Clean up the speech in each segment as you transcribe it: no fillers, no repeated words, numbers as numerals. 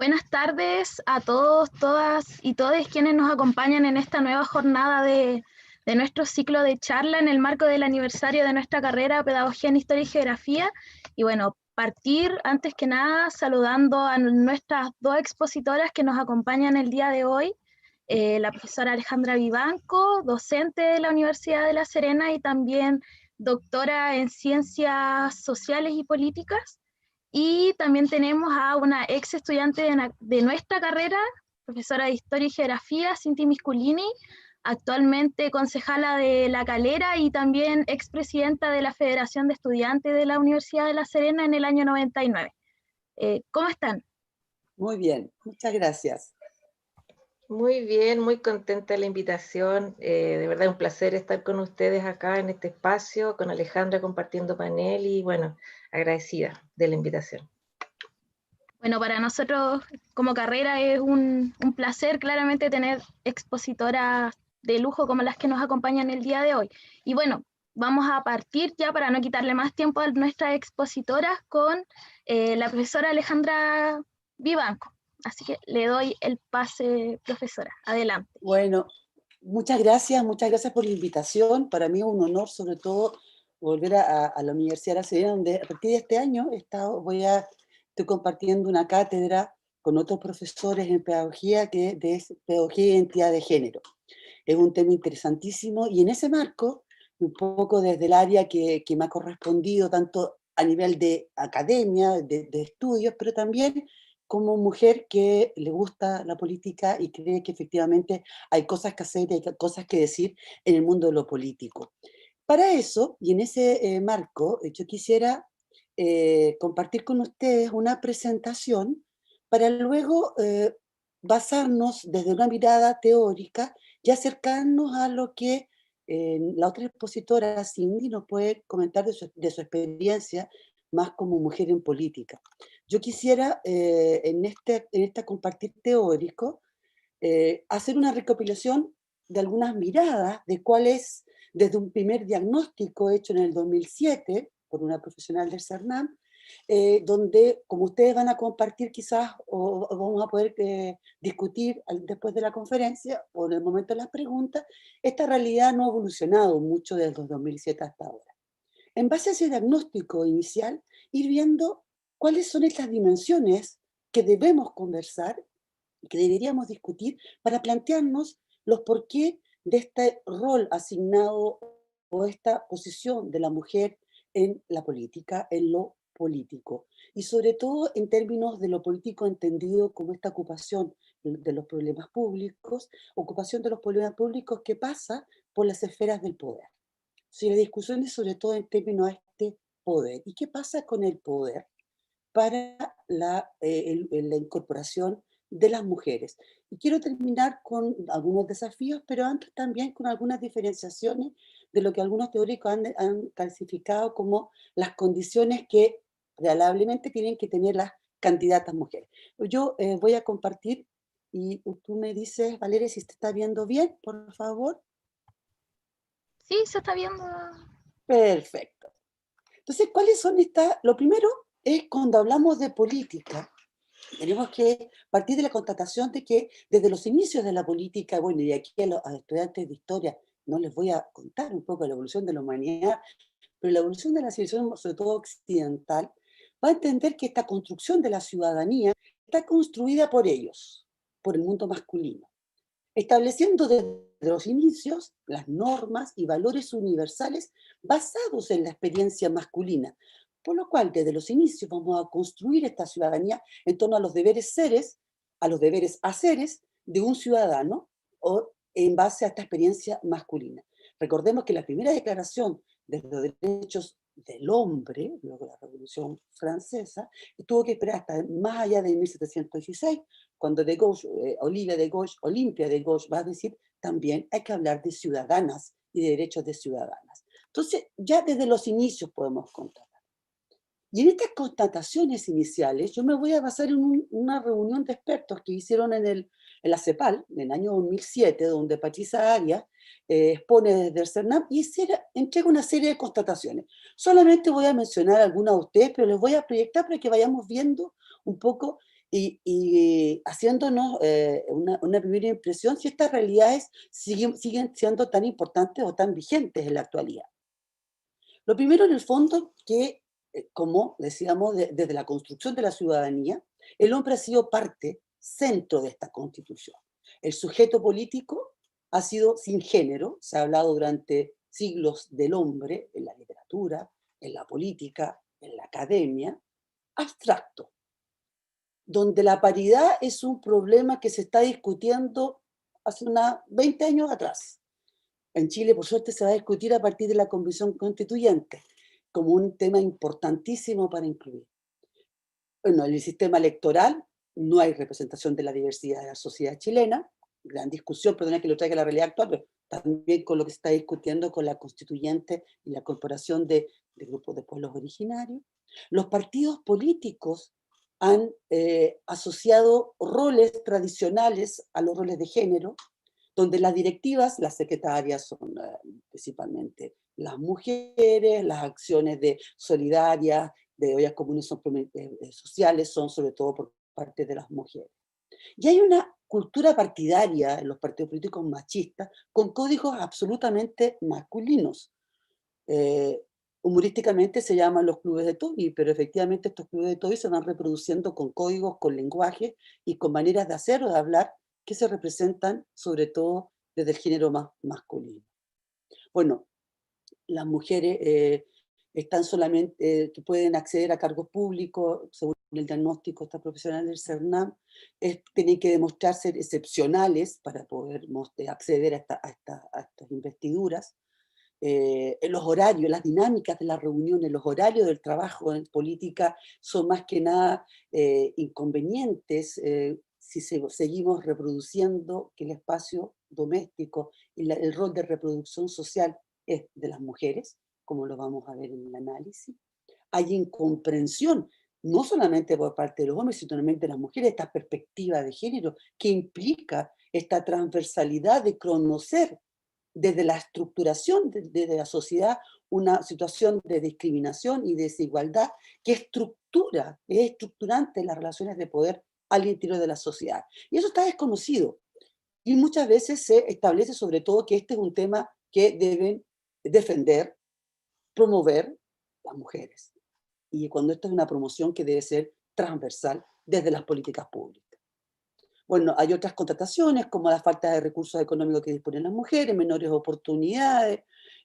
Buenas tardes a todos, todas y todes quienes nos acompañan en esta nueva jornada de nuestro ciclo de charla en el marco del aniversario de nuestra carrera Pedagogía en Historia y Geografía. Y bueno, partir antes que nada saludando a nuestras dos expositoras que nos acompañan el día de hoy, la profesora Alejandra Vivanco, docente de la Universidad de La Serena y también doctora en Ciencias Sociales y Políticas. Y también tenemos a una ex estudiante de nuestra carrera, profesora de Historia y Geografía, Cinti Misculini, actualmente concejala de La Calera y también expresidenta de la Federación de Estudiantes de la Universidad de La Serena en el año 99. ¿Cómo están? Muy bien, muchas gracias. Muy bien, muy contenta de la invitación. De verdad un placer estar con ustedes acá en este espacio, con Alejandra compartiendo panel y bueno, agradecida de la invitación. Bueno, para nosotros como carrera es un placer claramente tener expositoras de lujo como las que nos acompañan el día de hoy. Y bueno, vamos a partir ya para no quitarle más tiempo a nuestras expositoras con la profesora Alejandra Vivanco. Así que le doy el pase, profesora. Adelante. Bueno, muchas gracias por la invitación. Para mí es un honor, sobre todo, volver a la Universidad de La Serena, donde a partir de este año estoy compartiendo una cátedra con otros profesores en pedagogía, que es pedagogía e identidad de género. Es un tema interesantísimo y en ese marco, un poco desde el área que me ha correspondido, tanto a nivel de academia, de estudios, pero también como mujer que le gusta la política y cree que efectivamente hay cosas que hacer y hay cosas que decir en el mundo de lo político. Para eso, y en ese marco, yo quisiera compartir con ustedes una presentación para luego basarnos desde una mirada teórica y acercarnos a lo que la otra expositora, Cindy, nos puede comentar de su experiencia más como mujer en política. Yo quisiera, en este compartir teórico, hacer una recopilación de algunas miradas de cuál es, desde un primer diagnóstico hecho en el 2007 por una profesional del CERNAM, donde, como ustedes van a compartir quizás, o vamos a poder discutir después de la conferencia o en el momento de las preguntas, esta realidad no ha evolucionado mucho desde el 2007 hasta ahora. En base a ese diagnóstico inicial, ir viendo cuáles son estas dimensiones que debemos conversar y que deberíamos discutir para plantearnos los porqué de este rol asignado o esta posición de la mujer en la política, en lo político. Y sobre todo en términos de lo político entendido como esta ocupación de los problemas públicos, ocupación de los problemas públicos que pasa por las esferas del poder. Si la discusión es sobre todo en términos de este poder. ¿Y qué pasa con el poder para la incorporación de las mujeres? Y quiero terminar con algunos desafíos, pero antes también con algunas diferenciaciones de lo que algunos teóricos han clasificado como las condiciones que realablemente tienen que tener las candidatas mujeres. Yo voy a compartir y tú me dices, Valeria, si te está viendo bien, por favor. Sí, se está viendo. Perfecto. Entonces, ¿cuáles son estas? Lo primero es cuando hablamos de política, tenemos que partir de la constatación de que desde los inicios de la política, bueno, y aquí a los estudiantes de historia no les voy a contar un poco la evolución de la humanidad, pero la evolución de la civilización, sobre todo occidental, va a entender que esta construcción de la ciudadanía está construida por ellos, por el mundo masculino, estableciendo desde los inicios las normas y valores universales basados en la experiencia masculina, por lo cual desde los inicios vamos a construir esta ciudadanía en torno a los deberes seres, a los deberes haceres de un ciudadano o en base a esta experiencia masculina. Recordemos que la primera declaración de los derechos del hombre, luego de la Revolución Francesa, tuvo que esperar hasta más allá de 1716, cuando de Gauche, Olimpia de Gauche va a decir también hay que hablar de ciudadanas y de derechos de ciudadanas. Entonces, ya desde los inicios podemos contar. Y en estas constataciones iniciales, yo me voy a basar en una reunión de expertos que hicieron en la CEPAL, en el año 2007, donde Patricia Arias expone desde el CERNAM y entrega una serie de constataciones. Solamente voy a mencionar algunas de ustedes, pero les voy a proyectar para que vayamos viendo un poco y haciéndonos una primera impresión si estas realidades siguen siendo tan importantes o tan vigentes en la actualidad. Lo primero, en el fondo, que, como decíamos, desde la construcción de la ciudadanía, el hombre ha sido parte, centro de esta constitución. El sujeto político ha sido sin género, se ha hablado durante siglos del hombre en la literatura, en la política, en la academia, abstracto, donde la paridad es un problema que se está discutiendo hace unos 20 años atrás. En Chile, por suerte, se va a discutir a partir de la Convención Constituyente, como un tema importantísimo para incluir. Bueno, en el sistema electoral no hay representación de la diversidad de la sociedad chilena, gran discusión, perdona que lo traiga a la realidad actual, pero también con lo que se está discutiendo con la constituyente y la incorporación de grupos de pueblos originarios. Los partidos políticos han asociado roles tradicionales a los roles de género, donde las directivas, las secretarias son principalmente las mujeres, las acciones de solidarias, de ollas comunes sociales son sobre todo por parte de las mujeres. Y hay una cultura partidaria en los partidos políticos machistas con códigos absolutamente masculinos. Eh, Humorísticamente se llaman los clubes de Toby, pero efectivamente estos clubes de Toby se van reproduciendo con códigos, con lenguaje y con maneras de hacer o de hablar que se representan sobre todo desde el género más masculino. Bueno, las mujeres están solamente, que pueden acceder a cargos públicos, según el diagnóstico de esta profesional del CERNAM, tienen que demostrar ser excepcionales para poder acceder a estas investiduras. En los horarios, las dinámicas de las reuniones, los horarios del trabajo en política son más que nada inconvenientes si seguimos reproduciendo que el espacio doméstico y el rol de reproducción social es de las mujeres, como lo vamos a ver en el análisis. Hay incomprensión, no solamente por parte de los hombres, sino también de las mujeres, esta perspectiva de género que implica esta transversalidad de conocer desde la estructuración de la sociedad una situación de discriminación y desigualdad que estructura, es estructurante las relaciones de poder al interior de la sociedad. Y eso está desconocido. Y muchas veces se establece sobre todo que este es un tema que deben defender, promover las mujeres. Y cuando esto es una promoción que debe ser transversal desde las políticas públicas. Bueno, hay otras contrataciones, como la falta de recursos económicos que disponen las mujeres, menores oportunidades,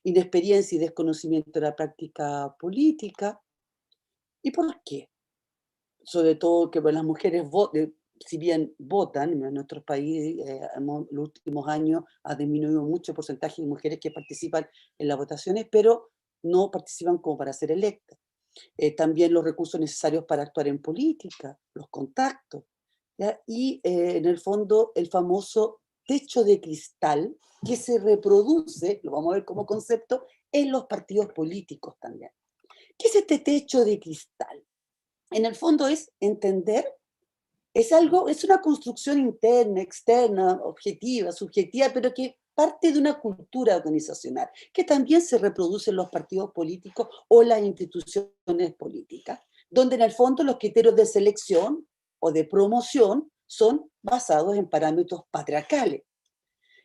inexperiencia y desconocimiento de la práctica política. ¿Y por qué? Sobre todo que las mujeres, si bien votan, en nuestro país en los últimos años ha disminuido mucho el porcentaje de mujeres que participan en las votaciones, pero no participan como para ser electas. También los recursos necesarios para actuar en política, los contactos. ¿Ya? Y en el fondo el famoso techo de cristal que se reproduce, lo vamos a ver como concepto, en los partidos políticos también. ¿Qué es este techo de cristal? En el fondo es entender, es una construcción interna, externa, objetiva, subjetiva, pero que parte de una cultura organizacional, que también se reproduce en los partidos políticos o las instituciones políticas, donde en el fondo los criterios de selección o de promoción son basados en parámetros patriarcales,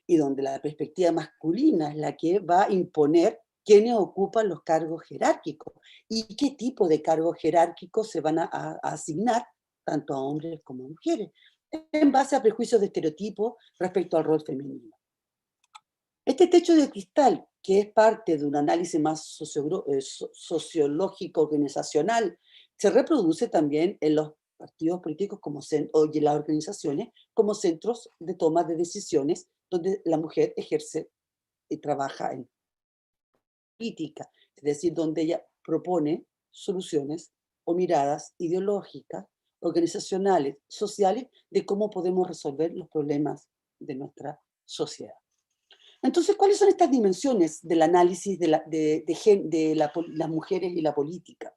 y donde la perspectiva masculina es la que va a imponer quiénes ocupan los cargos jerárquicos y qué tipo de cargos jerárquicos se van a asignar tanto a hombres como a mujeres, en base a prejuicios de estereotipos respecto al rol femenino. Este techo de cristal, que es parte de un análisis más sociológico, organizacional, se reproduce también en los partidos políticos y en las organizaciones como centros de toma de decisiones donde la mujer ejerce y trabaja en política, es decir, donde ella propone soluciones o miradas ideológicas, organizacionales, sociales, de cómo podemos resolver los problemas de nuestra sociedad. Entonces, ¿cuáles son estas dimensiones del análisis de las mujeres y la política?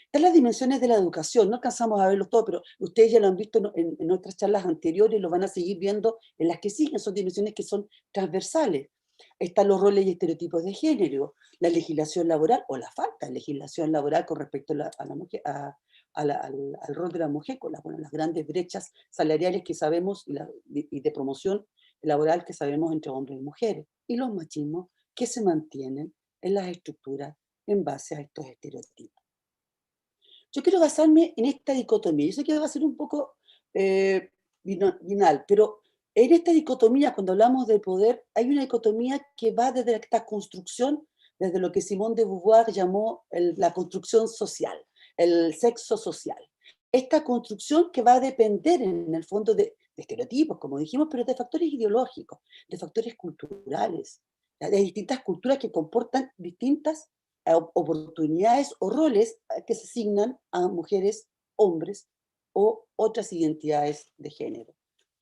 Están las dimensiones de la educación, no alcanzamos a verlos todos, pero ustedes ya lo han visto en otras charlas anteriores y lo van a seguir viendo en las que siguen, son dimensiones que son transversales. Están los roles y estereotipos de género, la legislación laboral o la falta de legislación laboral con respecto a al rol de la mujer, con las grandes brechas salariales que sabemos y de promoción laboral que sabemos entre hombres y mujeres, y los machismos que se mantienen en las estructuras en base a estos estereotipos. Yo quiero basarme en esta dicotomía. Yo sé que va a ser un poco binal, pero en esta dicotomía, cuando hablamos de poder, hay una dicotomía que va desde esta construcción, desde lo que Simone de Beauvoir llamó la construcción social, el sexo social. Esta construcción que va a depender, en el fondo, de estereotipos, como dijimos, pero de factores ideológicos, de factores culturales, de distintas culturas que comportan distintas oportunidades o roles que se asignan a mujeres, hombres o otras identidades de género.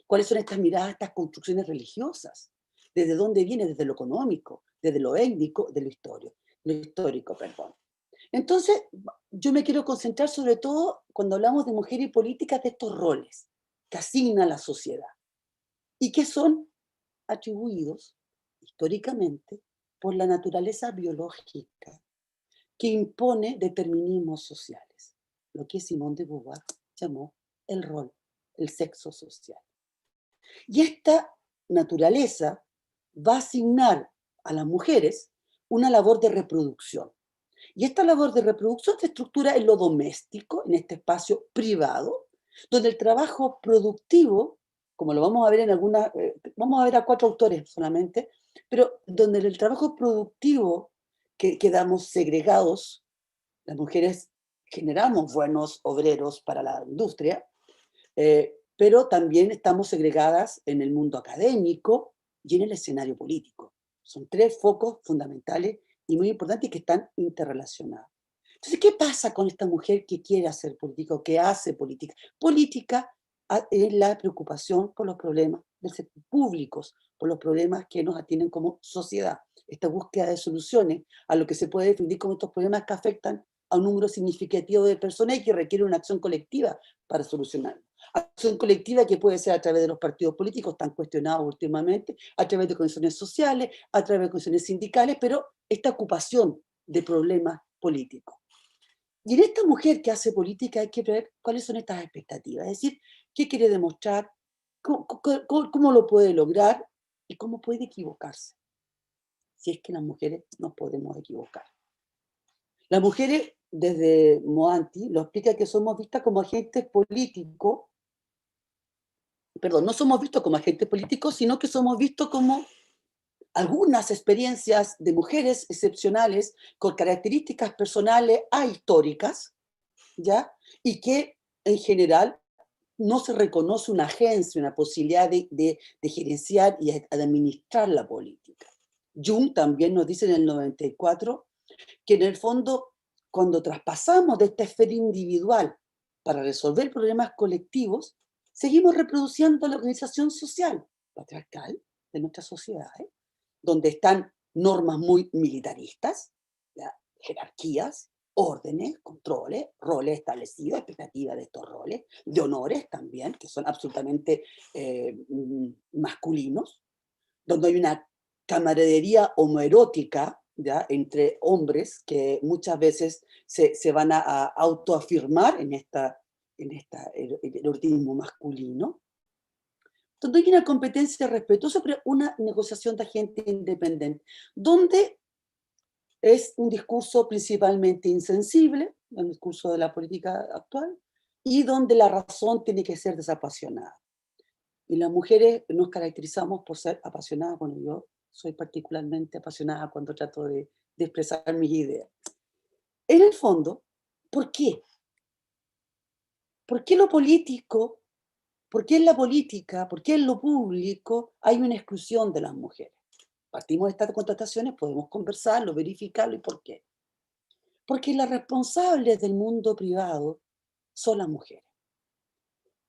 ¿Cuáles son estas miradas, estas construcciones religiosas? ¿Desde dónde viene? Desde lo económico, desde lo étnico, de lo histórico, perdón. Entonces, yo me quiero concentrar sobre todo cuando hablamos de mujer y política, de estos roles que asigna la sociedad y que son atribuidos históricamente por la naturaleza biológica que impone determinismos sociales, lo que Simone de Beauvoir llamó el rol, el sexo social. Y esta naturaleza va a asignar a las mujeres una labor de reproducción. Y esta labor de reproducción se estructura en lo doméstico, en este espacio privado, donde el trabajo productivo, como lo vamos a ver en algunas, vamos a ver a 4 autores solamente, pero donde el trabajo productivo que quedamos segregados, las mujeres generamos buenos obreros para la industria, pero también estamos segregadas en el mundo académico y en el escenario político. Son 3 focos fundamentales y muy importantes que están interrelacionados. Entonces, ¿qué pasa con esta mujer que quiere hacer política o que hace política? Política es la preocupación por los problemas públicos, por los problemas que nos atienden como sociedad. Esta búsqueda de soluciones a lo que se puede definir como estos problemas que afectan a un número significativo de personas y que requiere una acción colectiva para solucionarlo. Acción colectiva que puede ser a través de los partidos políticos, tan cuestionados últimamente, a través de organizaciones sociales, a través de organizaciones sindicales, pero esta ocupación de problemas políticos. Y en esta mujer que hace política hay que ver cuáles son estas expectativas, es decir, qué quiere demostrar, cómo lo puede lograr y cómo puede equivocarse, si es que las mujeres nos podemos equivocar. Las mujeres, desde Moanty, lo explica que somos vistas como agentes políticos, no somos vistos como agentes políticos, sino que somos vistos como algunas experiencias de mujeres excepcionales con características personales ahistóricas, ¿ya? Y que en general no se reconoce una agencia, una posibilidad de gerenciar y de administrar la política. Jung también nos dice en el 94 que en el fondo, cuando traspasamos de esta esfera individual para resolver problemas colectivos, seguimos reproduciendo la organización social patriarcal de nuestras sociedades, donde están normas muy militaristas, ¿ya? Jerarquías, órdenes, controles, roles establecidos, expectativas de estos roles, de honores también, que son absolutamente masculinos, donde hay una camaradería homoerótica, ¿ya? Entre hombres que muchas veces se van a autoafirmar en el erotismo masculino, donde hay una competencia respetuosa, pero una negociación de agente independiente, donde es un discurso principalmente insensible, el discurso de la política actual, y donde la razón tiene que ser desapasionada. Y las mujeres nos caracterizamos por ser apasionadas. Bueno, yo soy particularmente apasionada cuando trato de expresar mis ideas. En el fondo, ¿por qué? ¿Por qué lo político? ¿Por qué en la política? ¿Por qué en lo público hay una exclusión de las mujeres? Partimos de estas contrataciones, podemos conversarlo, verificarlo. ¿Y por qué? Porque las responsables del mundo privado son las mujeres.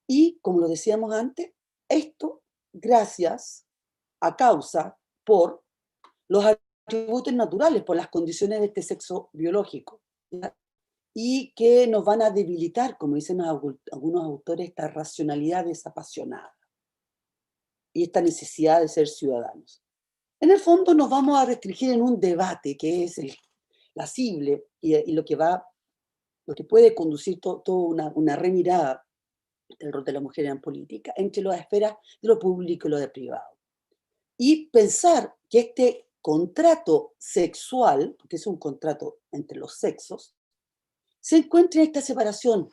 Y, como lo decíamos antes, esto gracias a causa por los atributos naturales, por las condiciones de este sexo biológico, ¿ya? Y que nos van a debilitar, como dicen algunos autores, esta racionalidad desapasionada y esta necesidad de ser ciudadanos. En el fondo nos vamos a restringir en un debate que es la lascible y lo que va lo que puede conducir toda una remirada del rol de la mujer en política entre las esferas de lo público y lo de privado. Y pensar que este contrato sexual, porque es un contrato entre los sexos, se encuentra en esta separación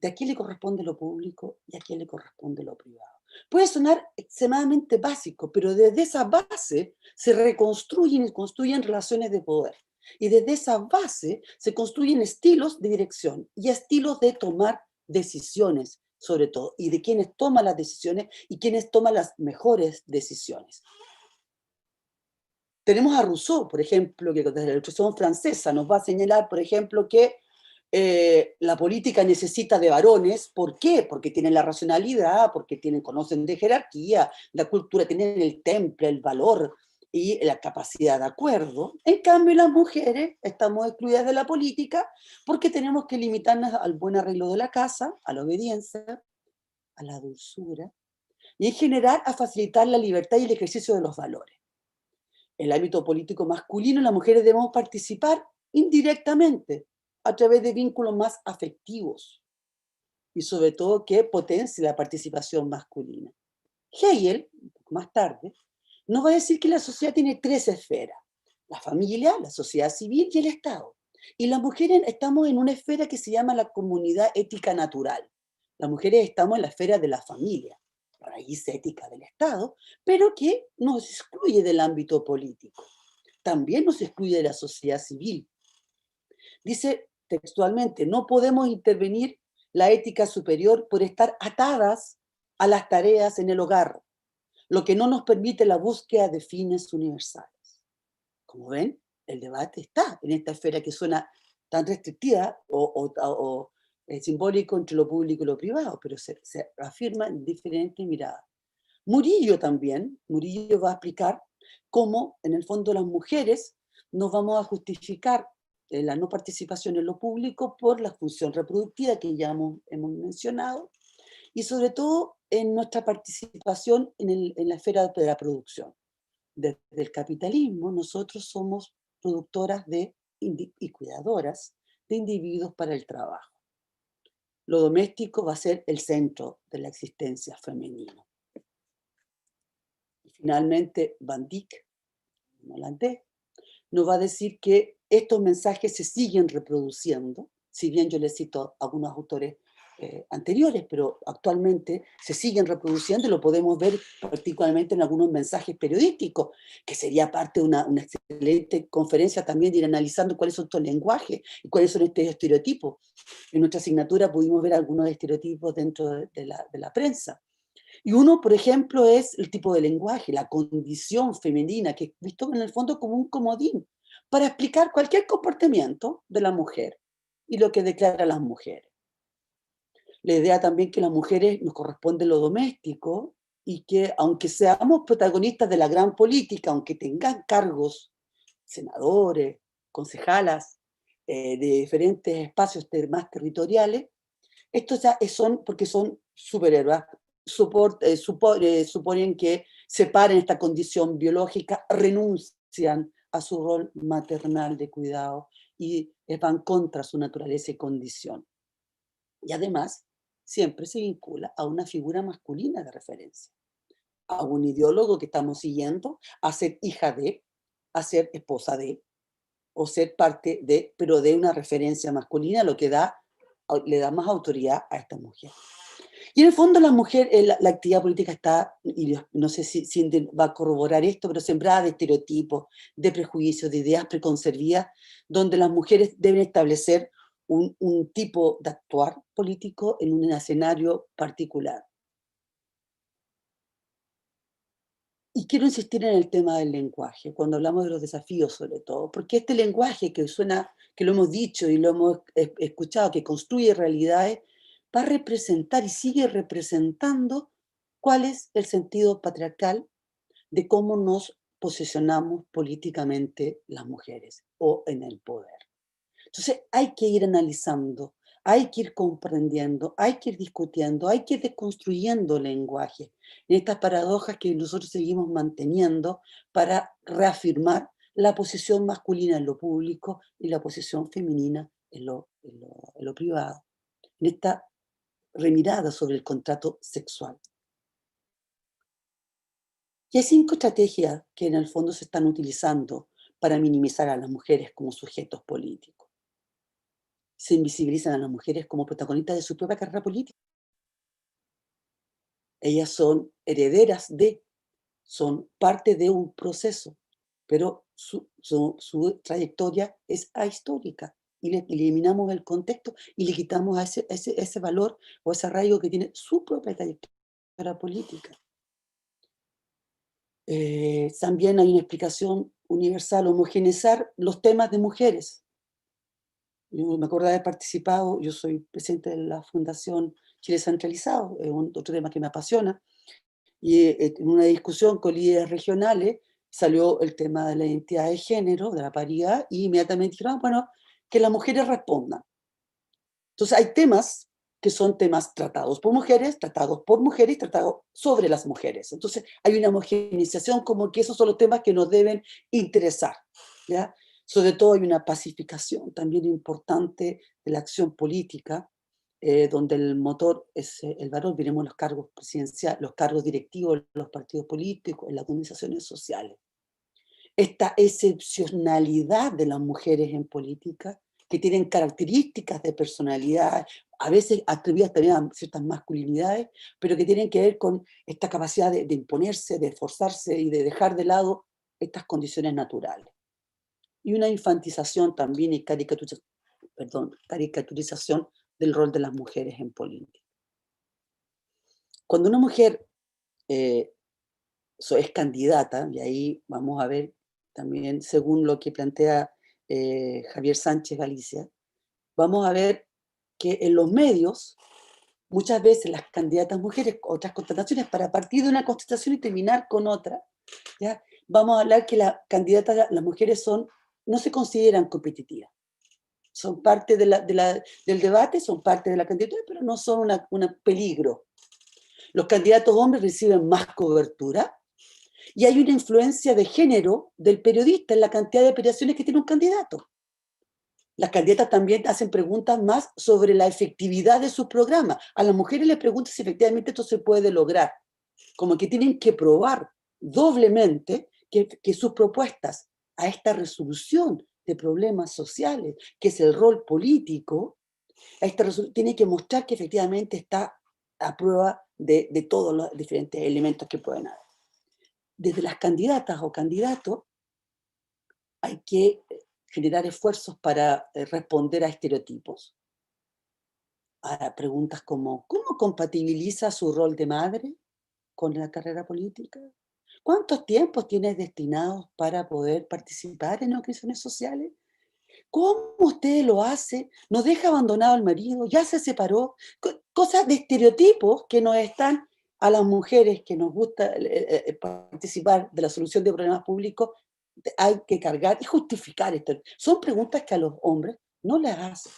de a quién le corresponde lo público y a quién le corresponde lo privado. Puede sonar extremadamente básico, pero desde esa base se reconstruyen y construyen relaciones de poder. Y desde esa base se construyen estilos de dirección y estilos de tomar decisiones, sobre todo, y de quienes toman las decisiones y quienes toman las mejores decisiones. Tenemos a Rousseau, por ejemplo, que desde la Revolución Francesa nos va a señalar, por ejemplo, que la política necesita de varones. ¿Por qué? Porque tienen la racionalidad, porque conocen de jerarquía, la cultura, tienen el temple, el valor y la capacidad de acuerdo. En cambio, las mujeres estamos excluidas de la política porque tenemos que limitarnos al buen arreglo de la casa, a la obediencia, a la dulzura y en general a facilitar la libertad y el ejercicio de los valores. En el ámbito político masculino, las mujeres debemos participar indirectamente a través de vínculos más afectivos y sobre todo que potencie la participación masculina. Hegel, un poco más tarde, nos va a decir que la sociedad tiene tres esferas: la familia, la sociedad civil y el Estado. Y las mujeres estamos en una esfera que se llama la comunidad ética natural. Las mujeres estamos en la esfera de la familia, la raíz ética del Estado, pero que nos excluye del ámbito político. También nos excluye de la sociedad civil. Dice textualmente: no podemos intervenir la ética superior por estar atadas a las tareas en el hogar, lo que no nos permite la búsqueda de fines universales. Como ven, el debate está en esta esfera que suena tan restrictiva o simbólico entre lo público y lo privado, pero se afirma en diferentes miradas. Murillo también, Murillo va a explicar cómo en el fondo las mujeres nos vamos a justificar la no participación en lo público por la función reproductiva que ya hemos mencionado, y sobre todo en nuestra participación en la esfera de la producción. Desde el capitalismo nosotros somos productoras y cuidadoras de individuos para el trabajo. Lo doméstico va a ser el centro de la existencia femenina. Y finalmente Van Dyck, un holandés, nos va a decir que estos mensajes se siguen reproduciendo, si bien yo les cito a algunos autores anteriores, pero actualmente se siguen reproduciendo y lo podemos ver particularmente en algunos mensajes periodísticos, que sería parte de una excelente conferencia también de ir analizando cuáles son estos lenguajes y cuáles son estos estereotipos. En nuestra asignatura pudimos ver algunos estereotipos dentro de la prensa. Y uno, por ejemplo, es el tipo de lenguaje, la condición femenina, que es visto en el fondo como un comodín para explicar cualquier comportamiento de la mujer y lo que declara las mujeres. La idea también que las mujeres nos corresponde lo doméstico y que aunque seamos protagonistas de la gran política, aunque tengan cargos, senadores, concejalas, de diferentes espacios más territoriales, estos ya son porque son superhéroes, suponen que separen esta condición biológica, renuncian a su rol maternal de cuidado y van contra su naturaleza y condición. Y además, siempre se vincula a una figura masculina de referencia, a un ideólogo que estamos siguiendo, a ser hija de, a ser esposa de, o ser parte de, pero de una referencia masculina, lo que le da más autoridad a esta mujer. Y en el fondo la mujer, la actividad política está, y no sé si va a corroborar esto, pero sembrada de estereotipos, de prejuicios, de ideas preconcebidas, donde las mujeres deben establecer un tipo de actuar político en un escenario particular. Y quiero insistir en el tema del lenguaje, cuando hablamos de los desafíos sobre todo, porque este lenguaje que suena, que lo hemos dicho y lo hemos escuchado, que construye realidades, va a representar y sigue representando cuál es el sentido patriarcal de cómo nos posicionamos políticamente las mujeres o en el poder. Entonces hay que ir analizando, hay que ir comprendiendo, hay que ir discutiendo, hay que ir desconstruyendo el lenguaje, en estas paradojas que nosotros seguimos manteniendo para reafirmar la posición masculina en lo público y la posición femenina en lo privado, en esta remirada sobre el contrato sexual. Y hay 5 estrategias que en el fondo se están utilizando para minimizar a las mujeres como sujetos políticos. Se invisibilizan a las mujeres como protagonistas de su propia carrera política. Ellas son herederas son parte de un proceso, pero su trayectoria es ahistórica. Y le eliminamos el contexto y le quitamos a ese valor o ese arraigo que tiene su propia trayectoria política. También hay una explicación universal, homogeneizar los temas de mujeres. Yo me acuerdo de haber participado, yo soy presidente de la Fundación Chile Centralizado, es otro tema que me apasiona, y en una discusión con líderes regionales salió el tema de la identidad de género, de la paridad, y inmediatamente dijeron, bueno, que las mujeres respondan. Entonces hay temas que son temas tratados por mujeres, tratados sobre las mujeres. Entonces hay una homogeneización como que esos son los temas que nos deben interesar, ¿ya? Sobre todo hay una pacificación también importante de la acción política, donde el motor es el varón. Veremos los cargos presidenciales, los cargos directivos, los partidos políticos, en las organizaciones sociales. Esta excepcionalidad de las mujeres en política, que tienen características de personalidad, a veces atribuidas también a ciertas masculinidades, pero que tienen que ver con esta capacidad de imponerse, de esforzarse y de dejar de lado estas condiciones naturales. Y una infantización también y caricaturización del rol de las mujeres en política. Cuando una mujer es candidata, y ahí vamos a ver también, según lo que plantea Javier Sánchez Galicia, vamos a ver que en los medios, muchas veces las candidatas mujeres, otras constataciones, para partir de una constatación y terminar con otra, ¿ya? Vamos a hablar que las candidatas, las mujeres no se consideran competitivas. Son parte del debate, son parte de la candidatura, pero no son un peligro. Los candidatos hombres reciben más cobertura y hay una influencia de género del periodista en la cantidad de operaciones que tiene un candidato. Las candidatas también hacen preguntas más sobre la efectividad de sus programas. A las mujeres les preguntan si efectivamente esto se puede lograr. Como que tienen que probar doblemente que sus propuestas a esta resolución de problemas sociales, que es el rol político, tiene que mostrar que efectivamente está a prueba de todos los diferentes elementos que pueden haber. Desde las candidatas o candidatos hay que generar esfuerzos para responder a estereotipos, a preguntas como ¿cómo compatibiliza su rol de madre con la carrera política? ¿Cuántos tiempos tienes destinados para poder participar en organizaciones sociales? ¿Cómo usted lo hace? ¿No deja abandonado al marido? ¿Ya se separó? Cosas de estereotipos que nos están a las mujeres que nos gusta participar de la solución de problemas públicos, hay que cargar y justificar esto. Son preguntas que a los hombres no les hacen.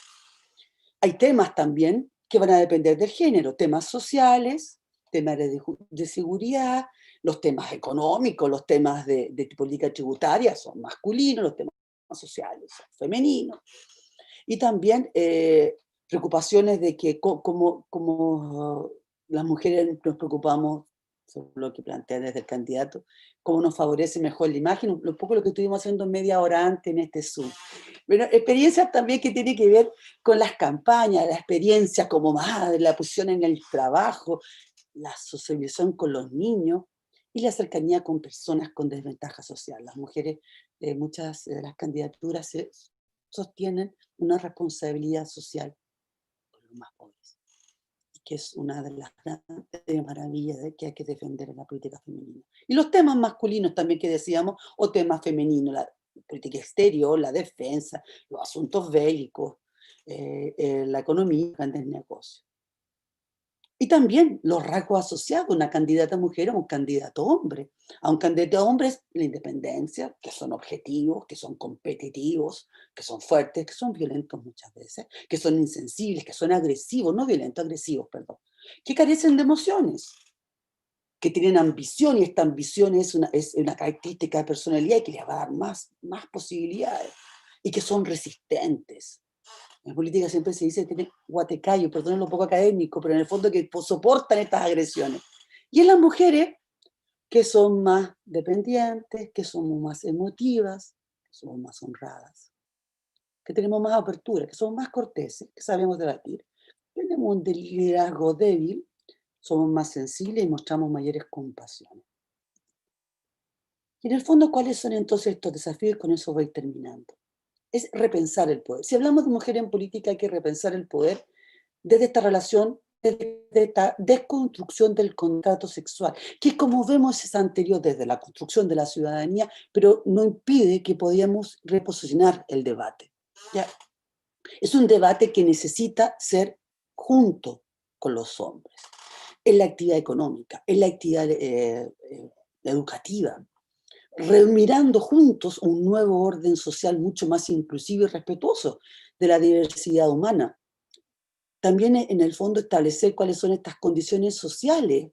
Hay temas también que van a depender del género, temas sociales, temas de seguridad, los temas económicos, los temas de política tributaria son masculinos, los temas sociales son femeninos. Y también preocupaciones de que como las mujeres nos preocupamos sobre lo que plantea desde el candidato, cómo nos favorece mejor la imagen, un poco lo que estuvimos haciendo media hora antes en este Zoom. Bueno, experiencias también que tiene que ver con las campañas, la experiencia como madre, la posición en el trabajo, la socialización con los niños y la cercanía con personas con desventaja social. Las mujeres, muchas de las candidaturas sostienen una responsabilidad social por los más pobres, que es una de las grandes maravillas que hay que defender en la política femenina. Y los temas masculinos también que decíamos, o temas femeninos, la política exterior, la defensa, los asuntos bélicos, la economía, grandes negocios. Y también los rasgos asociados a una candidata mujer o un candidato hombre. A un candidato hombre es la independencia, que son objetivos, que son competitivos, que son fuertes, que son violentos muchas veces, que son insensibles, que son agresivos, no violentos, agresivos, perdón, que carecen de emociones, que tienen ambición, y esta ambición es una característica de personalidad y que les va a dar más posibilidades, y que son resistentes. En política siempre se dice que tiene guatecayo, perdón lo poco académico, pero en el fondo que soportan estas agresiones. Y en las mujeres, que son más dependientes, que somos más emotivas, que somos más honradas, que tenemos más apertura, que somos más corteses, que sabemos debatir. Tenemos un liderazgo débil, somos más sensibles y mostramos mayores compasiones. Y en el fondo, ¿cuáles son entonces estos desafíos? Y con eso voy terminando. Es repensar el poder. Si hablamos de mujer en política, hay que repensar el poder desde esta relación, desde esta desconstrucción del contrato sexual, que como vemos es anterior desde la construcción de la ciudadanía, pero no impide que podamos reposicionar el debate. ¿Ya? Es un debate que necesita ser junto con los hombres, en la actividad económica, en la actividad educativa, mirando juntos un nuevo orden social mucho más inclusivo y respetuoso de la diversidad humana. También en el fondo establecer cuáles son estas condiciones sociales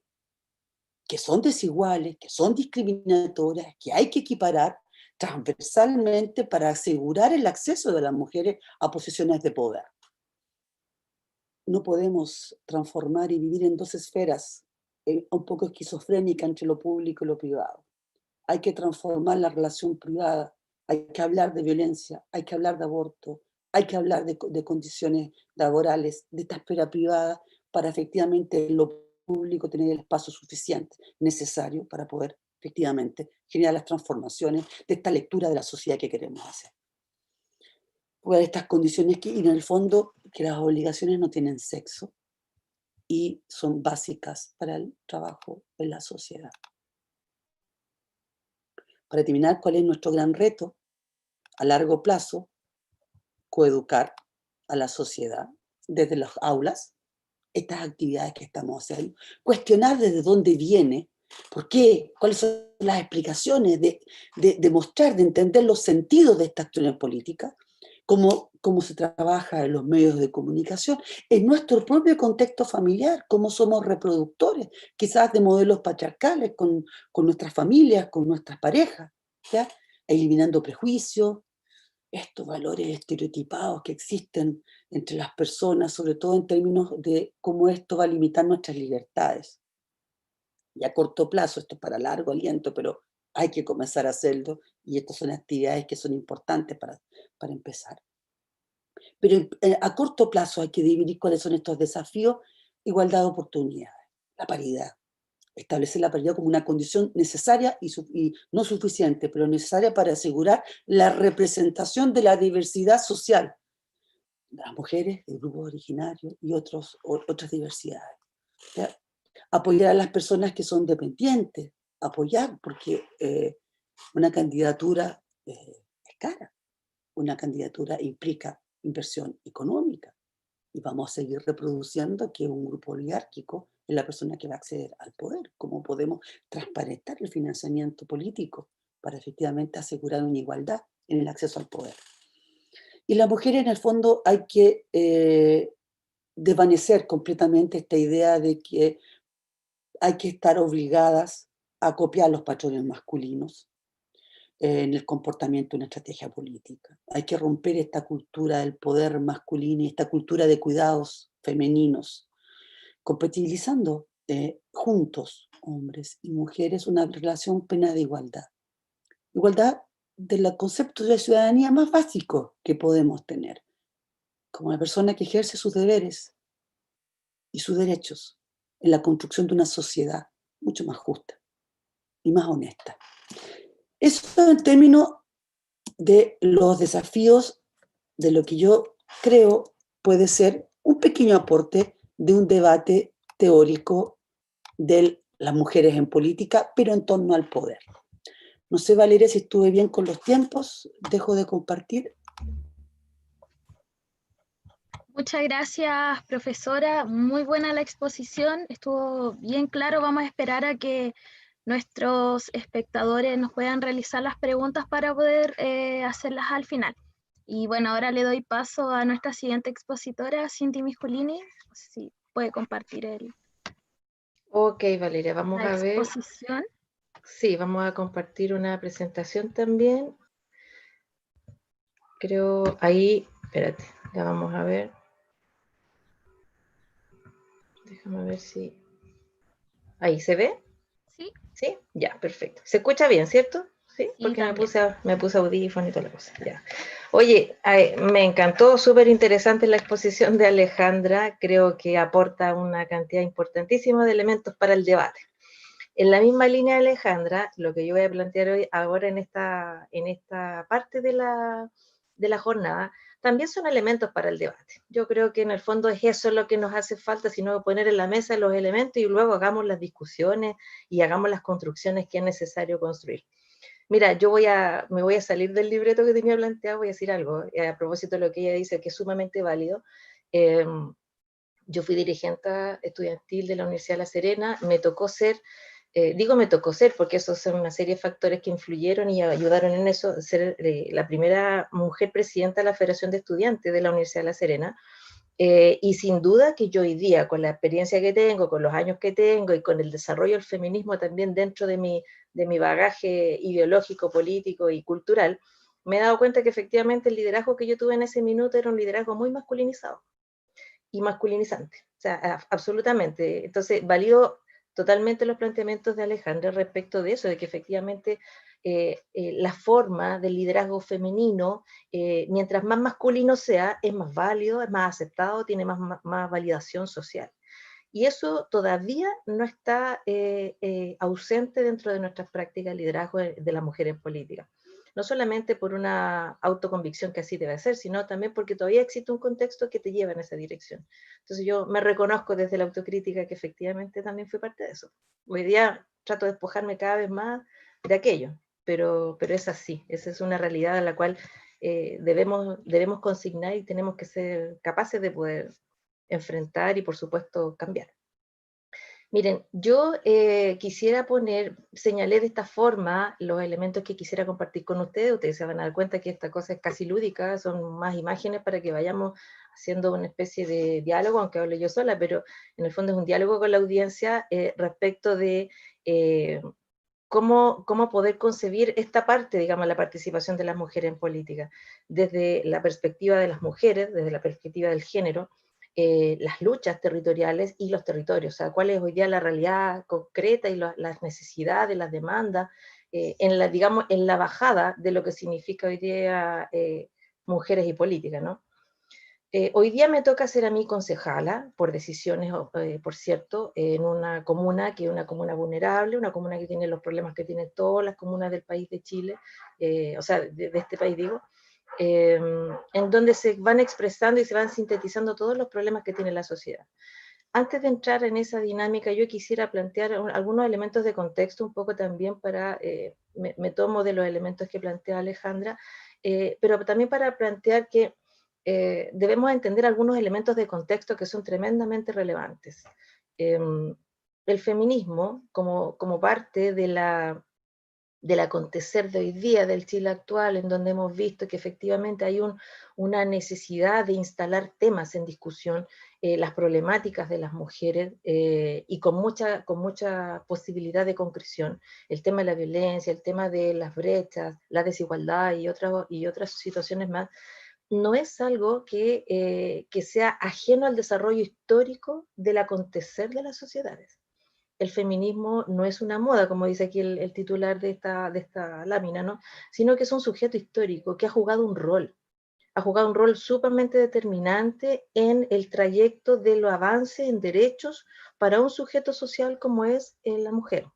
que son desiguales, que son discriminatorias, que hay que equiparar transversalmente para asegurar el acceso de las mujeres a posiciones de poder. No podemos transformar y vivir en dos esferas un poco esquizofrénicas entre lo público y lo privado. Hay que transformar la relación privada, hay que hablar de violencia, hay que hablar de aborto, hay que hablar de condiciones laborales, de esta esfera privada, para efectivamente lo público tener el espacio suficiente, necesario para poder efectivamente generar las transformaciones de esta lectura de la sociedad que queremos hacer. Pues estas condiciones y en el fondo que las obligaciones no tienen sexo y son básicas para el trabajo en la sociedad. Para terminar, ¿cuál es nuestro gran reto? A largo plazo, coeducar a la sociedad desde las aulas, estas actividades que estamos haciendo, cuestionar desde dónde viene, por qué, cuáles son las explicaciones, de mostrar, de entender los sentidos de estas acciones políticas, cómo se trabaja en los medios de comunicación, en nuestro propio contexto familiar, cómo somos reproductores, quizás de modelos patriarcales con nuestras familias, con nuestras parejas, ¿ya? Eliminando prejuicios, estos valores estereotipados que existen entre las personas, sobre todo en términos de cómo esto va a limitar nuestras libertades. Y a corto plazo, esto es para largo aliento, pero hay que comenzar a hacerlo, y estas son actividades que son importantes para empezar. Pero a corto plazo hay que dividir cuáles son estos desafíos: igualdad de oportunidades, la paridad, establecer la paridad como una condición necesaria y no suficiente, pero necesaria para asegurar la representación de la diversidad social, de las mujeres, de grupos originarios y otras diversidades. ¿Ya? Apoyar a las personas que son dependientes, apoyar, porque una candidatura es cara, una candidatura implica inversión económica, y vamos a seguir reproduciendo que un grupo oligárquico es la persona que va a acceder al poder. ¿Cómo podemos transparentar el financiamiento político para efectivamente asegurar una igualdad en el acceso al poder? Y las mujeres, en el fondo, hay que desvanecer completamente esta idea de que hay que estar obligadas a copiar los patrones masculinos en el comportamiento de una estrategia política. Hay que romper esta cultura del poder masculino y esta cultura de cuidados femeninos, compatibilizando juntos, hombres y mujeres, una relación plena de igualdad. Igualdad del concepto de ciudadanía más básico que podemos tener, como una persona que ejerce sus deberes y sus derechos en la construcción de una sociedad mucho más justa y más honesta. Eso en términos de los desafíos de lo que yo creo puede ser un pequeño aporte de un debate teórico de las mujeres en política, pero en torno al poder. No sé, Valeria, si estuve bien con los tiempos. Dejo de compartir. Muchas gracias, profesora. Muy buena la exposición. Estuvo bien claro. Vamos a esperar a que nuestros espectadores nos puedan realizar las preguntas para poder hacerlas al final. Y bueno, ahora le doy paso a nuestra siguiente expositora, Cindy Misculini. Si puede compartir Ok, Valeria, vamos la a ver. exposición. Sí, vamos a compartir una presentación también. Creo ahí, espérate, Ya vamos a ver. Déjame ver si... ¿Ahí se ve? Sí, ¿Sí? Ya, perfecto. ¿Se escucha bien, cierto? Sí, sí, porque también. me puse audífono y toda la cosa. Ya. Oye, me encantó, súper interesante la exposición de Alejandra. Creo que aporta una cantidad importantísima de elementos para el debate. En la misma línea de Alejandra, lo que yo voy a plantear hoy, ahora en esta parte de la jornada, también son elementos para el debate. Yo creo que en el fondo es eso lo que nos hace falta, sino poner en la mesa los elementos y luego hagamos las discusiones y hagamos las construcciones que es necesario construir. Mira, me voy a salir del libreto que tenía planteado, voy a decir algo, a propósito de lo que ella dice, que es sumamente válido. Yo fui dirigente estudiantil de la Universidad de La Serena, me tocó ser, me tocó ser, porque esos son una serie de factores que influyeron y ayudaron en eso, ser la primera mujer presidenta de la Federación de Estudiantes de la Universidad de La Serena, y sin duda que yo hoy día, con la experiencia que tengo, con los años que tengo y con el desarrollo del feminismo también dentro de mi bagaje ideológico, político y cultural, me he dado cuenta que efectivamente el liderazgo que yo tuve en ese minuto era un liderazgo muy masculinizado y masculinizante, o sea, absolutamente. Entonces, valido totalmente los planteamientos de Alejandra respecto de eso, de que efectivamente la forma del liderazgo femenino, mientras más masculino sea, es más válido, es más aceptado, tiene más validación social. Y eso todavía no está ausente dentro de nuestras prácticas de liderazgo de las mujeres en política. No solamente por una autoconvicción que así debe ser, sino también porque todavía existe un contexto que te lleva en esa dirección. Entonces yo me reconozco desde la autocrítica que efectivamente también fui parte de eso. Hoy día trato de despojarme cada vez más de aquello, pero es así, esa es una realidad a la cual debemos consignar y tenemos que ser capaces de poder enfrentar y por supuesto cambiar. Miren, yo quisiera señalé de esta forma los elementos que quisiera compartir con ustedes se van a dar cuenta que esta cosa es casi lúdica, son más imágenes para que vayamos haciendo una especie de diálogo, aunque hable yo sola, pero en el fondo es un diálogo con la audiencia respecto de cómo poder concebir esta parte, digamos, la participación de las mujeres en política, desde la perspectiva de las mujeres, desde la perspectiva del género, las luchas territoriales y los territorios, o sea, cuál es hoy día la realidad concreta y las necesidades, las demandas, digamos, en la bajada de lo que significa hoy día mujeres y política, ¿no? Hoy día me toca ser a mí concejala, por decisiones, por cierto, en una comuna que es una comuna vulnerable, una comuna que tiene los problemas que tienen todas las comunas del país de Chile, o sea, de este país digo, en donde se van expresando y se van sintetizando todos los problemas que tiene la sociedad. Antes de entrar en esa dinámica, yo quisiera plantear algunos elementos de contexto, un poco también para, me tomo de los elementos que plantea Alejandra, pero también para plantear que debemos entender algunos elementos de contexto que son tremendamente relevantes. El feminismo, como parte del acontecer de hoy día, del Chile actual, en donde hemos visto que efectivamente hay una necesidad de instalar temas en discusión, las problemáticas de las mujeres, y con mucha posibilidad de concreción, el tema de la violencia, el tema de las brechas, la desigualdad y otras situaciones más, no es algo que sea ajeno al desarrollo histórico del acontecer de las sociedades. El feminismo no es una moda, como dice aquí el titular de esta lámina, ¿no? Sino que es un sujeto histórico que ha jugado un rol sumamente determinante en el trayecto de los avances en derechos para un sujeto social como es la mujer.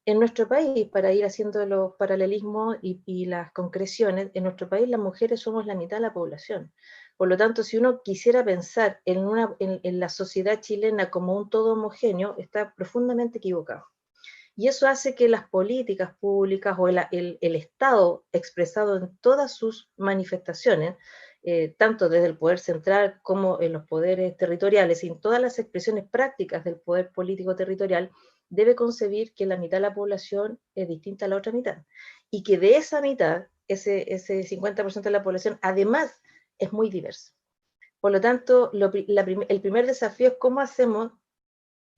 En nuestro país, para ir haciendo los paralelismos y las concreciones, en nuestro país las mujeres somos la mitad de la población. Por lo tanto, si uno quisiera pensar en la sociedad chilena como un todo homogéneo, está profundamente equivocado. Y eso hace que las políticas públicas o el Estado expresado en todas sus manifestaciones, tanto desde el poder central como en los poderes territoriales y en todas las expresiones prácticas del poder político territorial, debe concebir que la mitad de la población es distinta a la otra mitad. Y que de esa mitad, ese 50% de la población, además, es muy diverso. Por lo tanto, el primer desafío es cómo hacemos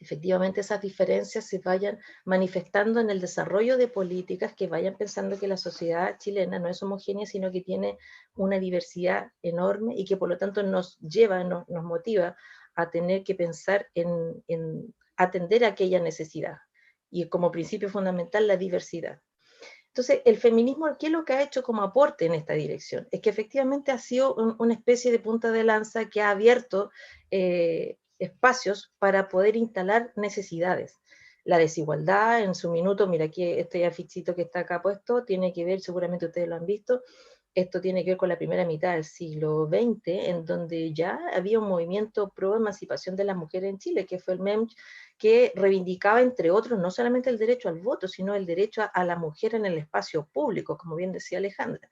efectivamente esas diferencias se vayan manifestando en el desarrollo de políticas que vayan pensando que la sociedad chilena no es homogénea, sino que tiene una diversidad enorme y que por lo tanto nos lleva, nos motiva a tener que pensar en atender a aquella necesidad. Y como principio fundamental, la diversidad. Entonces, el feminismo, ¿qué es lo que ha hecho como aporte en esta dirección? Es que efectivamente ha sido una especie de punta de lanza que ha abierto espacios para poder instalar necesidades. La desigualdad, en su minuto, mira aquí este afichito que está acá puesto, tiene que ver, seguramente ustedes lo han visto, esto tiene que ver con la primera mitad del siglo XX, en donde ya había un movimiento pro emancipación de las mujeres en Chile, que fue el MEMCH, que reivindicaba, entre otros, no solamente el derecho al voto, sino el derecho a la mujer en el espacio público, como bien decía Alejandra.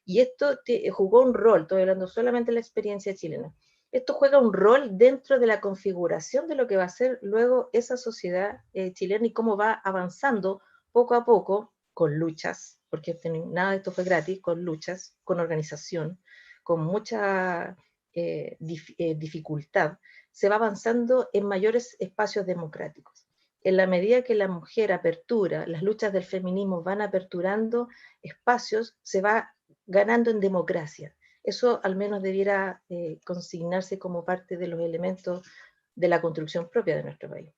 Y esto jugó un rol, estoy hablando solamente de la experiencia chilena, esto juega un rol dentro de la configuración de lo que va a ser luego esa sociedad chilena y cómo va avanzando poco a poco con luchas, porque nada de esto fue gratis, con luchas, con organización, con mucha dificultad, se va avanzando en mayores espacios democráticos. En la medida que la mujer apertura, las luchas del feminismo van aperturando espacios, se va ganando en democracia. Eso al menos debiera consignarse como parte de los elementos de la construcción propia de nuestro país.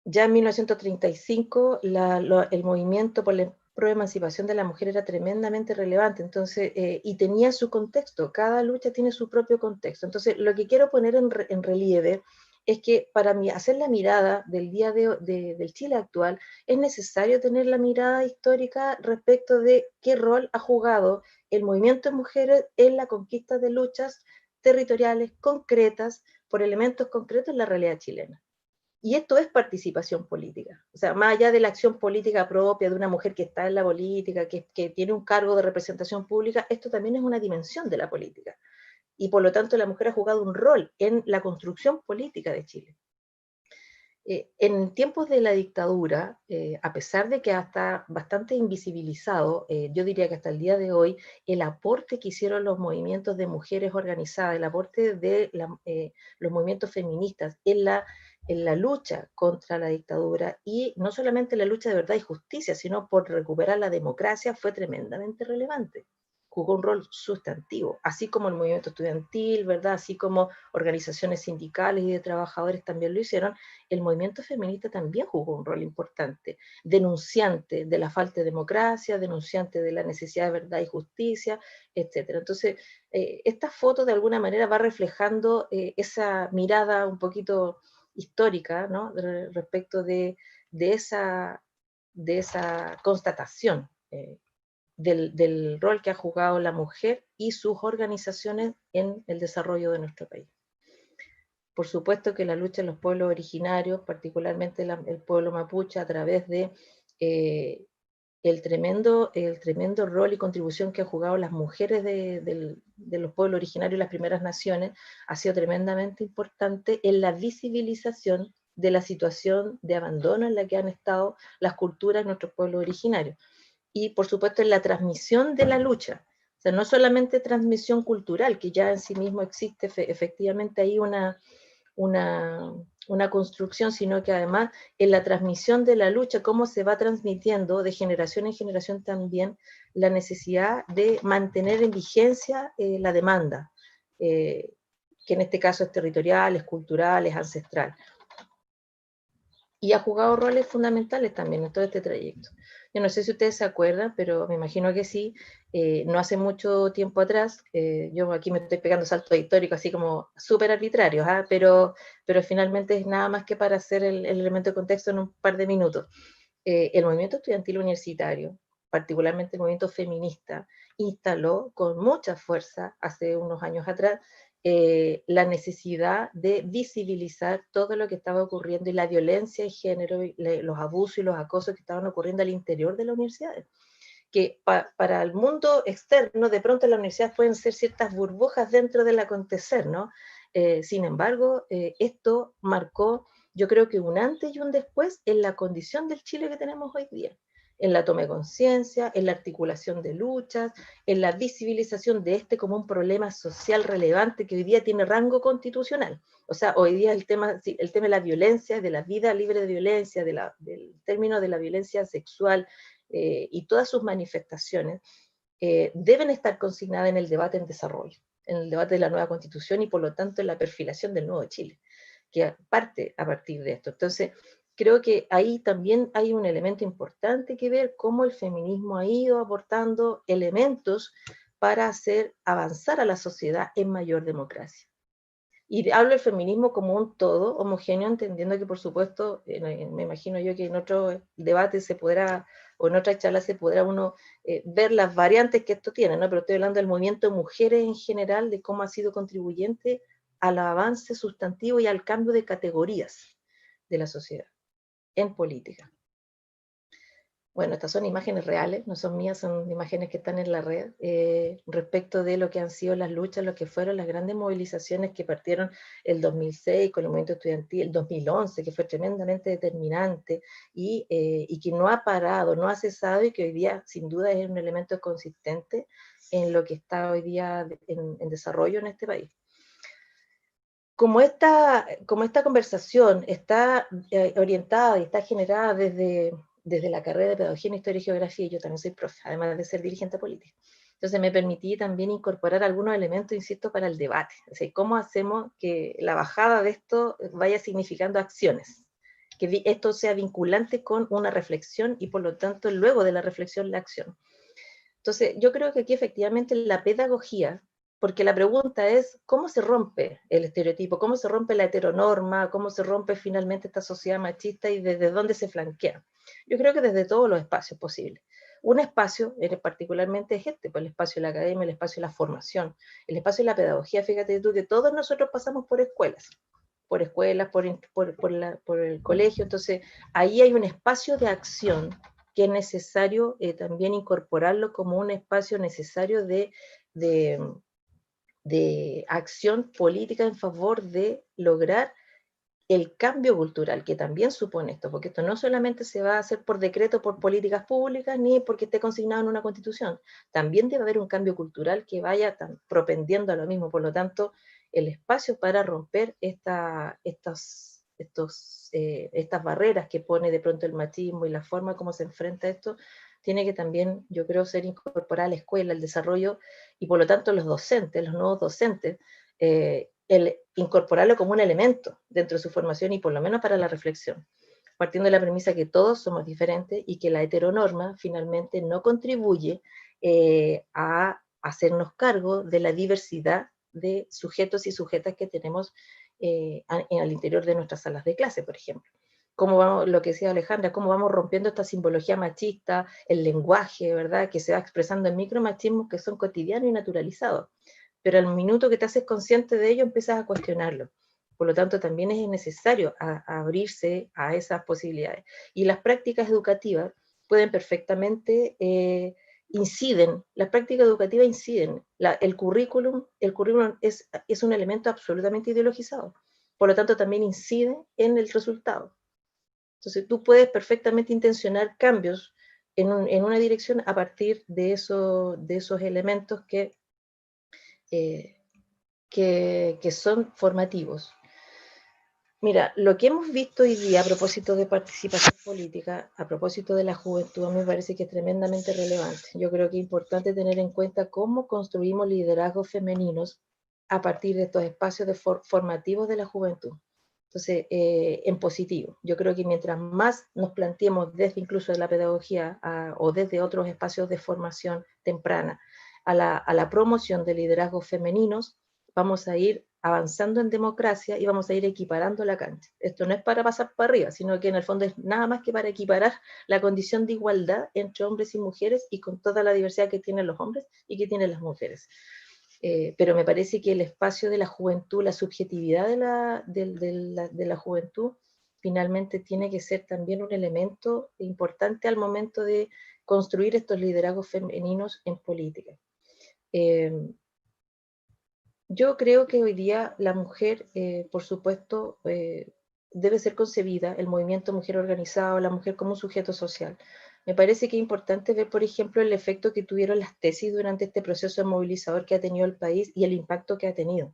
Ya en 1935 el movimiento por la pro-emancipación de la mujer era tremendamente relevante, entonces, y tenía su contexto, cada lucha tiene su propio contexto. Entonces, lo que quiero poner en relieve es que para mí, hacer la mirada del día del Chile actual, es necesario tener la mirada histórica respecto de qué rol ha jugado el movimiento de mujeres en la conquista de luchas territoriales concretas, por elementos concretos en la realidad chilena. Y esto es participación política. O sea, más allá de la acción política propia de una mujer que está en la política, que tiene un cargo de representación pública, esto también es una dimensión de la política. Y por lo tanto la mujer ha jugado un rol en la construcción política de Chile. En tiempos de la dictadura, a pesar de que está bastante invisibilizado, yo diría que hasta el día de hoy, el aporte que hicieron los movimientos de mujeres organizadas, el aporte de los movimientos feministas en la lucha contra la dictadura, y no solamente la lucha de verdad y justicia, sino por recuperar la democracia, fue tremendamente relevante. Jugó un rol sustantivo, así como el movimiento estudiantil, ¿verdad? Así como organizaciones sindicales y de trabajadores también lo hicieron. El movimiento feminista también jugó un rol importante, denunciante de la falta de democracia, denunciante de la necesidad de verdad y justicia, etc. Entonces, esta foto de alguna manera va reflejando esa mirada un poquito histórica, ¿no? Respecto de esa constatación del rol que ha jugado la mujer y sus organizaciones en el desarrollo de nuestro país. Por supuesto que la lucha de los pueblos originarios, particularmente el pueblo mapuche, a través de el tremendo rol y contribución que han jugado las mujeres de los pueblos originarios y las primeras naciones, ha sido tremendamente importante en la visibilización de la situación de abandono en la que han estado las culturas de nuestros pueblos originarios. Y por supuesto en la transmisión de la lucha. O sea, no solamente transmisión cultural, que ya en sí mismo existe efectivamente ahí una construcción, sino que además en la transmisión de la lucha, cómo se va transmitiendo de generación en generación también la necesidad de mantener en vigencia la demanda, que en este caso es territorial, es cultural, es ancestral. Y ha jugado roles fundamentales también en todo este trayecto. Yo no sé si ustedes se acuerdan, pero me imagino que sí, no hace mucho tiempo atrás, yo aquí me estoy pegando saltos históricos así como súper arbitrarios, ¿eh? pero finalmente es nada más que para hacer el elemento de contexto en un par de minutos. El movimiento estudiantil universitario, particularmente el movimiento feminista, instaló con mucha fuerza hace unos años atrás la necesidad de visibilizar todo lo que estaba ocurriendo y la violencia de género, los abusos y los acosos que estaban ocurriendo al interior de las universidades. Que para el mundo externo, de pronto las universidades pueden ser ciertas burbujas dentro del acontecer, ¿no? Sin embargo, esto marcó, yo creo que un antes y un después en la condición del Chile que tenemos hoy día. en la toma de conciencia, en la articulación de luchas, en la visibilización de este como un problema social relevante que hoy día tiene rango constitucional. O sea, hoy día el tema de la violencia, de la vida libre de violencia, del término de la violencia sexual y todas sus manifestaciones, deben estar consignadas en el debate en desarrollo, en el debate de la nueva Constitución y por lo tanto en la perfilación del nuevo Chile, que parte a partir de esto. Entonces, creo que ahí también hay un elemento importante que ver cómo el feminismo ha ido aportando elementos para hacer avanzar a la sociedad en mayor democracia. Y hablo del feminismo como un todo homogéneo, entendiendo que, por supuesto, me imagino yo que en otro debate se podrá, o en otra charla se podrá uno ver las variantes que esto tiene, ¿no? Pero estoy hablando del movimiento de mujeres en general, de cómo ha sido contribuyente al avance sustantivo y al cambio de categorías de la sociedad en política. Bueno, estas son imágenes reales, no son mías, son imágenes que están en la red, respecto de lo que han sido las luchas, lo que fueron las grandes movilizaciones que partieron el 2006 con el movimiento estudiantil, el 2011, que fue tremendamente determinante, y que no ha parado, no ha cesado, y que hoy día sin duda es un elemento consistente en lo que está hoy día en desarrollo en este país. Como esta conversación está orientada y está generada desde la carrera de Pedagogía en Historia y Geografía, y yo también soy profe, además de ser dirigente político. Entonces me permití también incorporar algunos elementos, insisto, para el debate. O sea, ¿cómo hacemos que la bajada de esto vaya significando acciones? Que esto sea vinculante con una reflexión y por lo tanto luego de la reflexión la acción. Entonces yo creo que aquí efectivamente la pedagogía, porque la pregunta es, ¿cómo se rompe el estereotipo? ¿Cómo se rompe la heteronorma? ¿Cómo se rompe finalmente esta sociedad machista y desde dónde se flanquea? Yo creo que desde todos los espacios posibles. Un espacio, particularmente es este, pues el espacio de la academia, el espacio de la formación, el espacio de la pedagogía. Fíjate tú que todos nosotros pasamos por escuelas, por el colegio. Entonces, ahí hay un espacio de acción que es necesario también incorporarlo como un espacio necesario de acción política en favor de lograr el cambio cultural que también supone esto, porque esto no solamente se va a hacer por decreto, por políticas públicas, ni porque esté consignado en una constitución, también debe haber un cambio cultural que vaya propendiendo a lo mismo. Por lo tanto, el espacio para romper estas barreras que pone de pronto el machismo y la forma como se enfrenta a esto, tiene que también, yo creo, ser incorporada a la escuela, el desarrollo, y por lo tanto los docentes, los nuevos docentes, el incorporarlo como un elemento dentro de su formación y por lo menos para la reflexión, partiendo de la premisa que todos somos diferentes y que la heteronorma finalmente no contribuye a hacernos cargo de la diversidad de sujetos y sujetas que tenemos al interior de nuestras salas de clase, por ejemplo. Cómo vamos, lo que decía Alejandra, cómo vamos rompiendo esta simbología machista, el lenguaje, ¿verdad?, que se va expresando en micromachismos que son cotidianos y naturalizados. Pero al minuto que te haces consciente de ello, empiezas a cuestionarlo. Por lo tanto, también es necesario abrirse a esas posibilidades. Y las prácticas educativas pueden perfectamente las prácticas educativas inciden. El currículum es un elemento absolutamente ideologizado. Por lo tanto, también incide en el resultado. Entonces, tú puedes perfectamente intencionar cambios en una dirección a partir de esos elementos que son formativos. Mira, lo que hemos visto hoy día a propósito de participación política, a propósito de la juventud, a mí me parece que es tremendamente relevante. Yo creo que es importante tener en cuenta cómo construimos liderazgos femeninos a partir de estos espacios formativos de la juventud. Entonces, en positivo, yo creo que mientras más nos planteemos desde incluso de la pedagogía o desde otros espacios de formación temprana a la promoción de liderazgos femeninos, vamos a ir avanzando en democracia y vamos a ir equiparando la cancha. Esto no es para pasar para arriba, sino que en el fondo es nada más que para equiparar la condición de igualdad entre hombres y mujeres y con toda la diversidad que tienen los hombres y que tienen las mujeres. Pero me parece que el espacio de la juventud, la subjetividad de la juventud, finalmente tiene que ser también un elemento importante al momento de construir estos liderazgos femeninos en política. Yo creo que hoy día la mujer, por supuesto, debe ser concebida, el movimiento mujer organizado, la mujer como un sujeto social. Me parece que es importante ver, por ejemplo, el efecto que tuvieron las tesis durante este proceso movilizador que ha tenido el país y el impacto que ha tenido.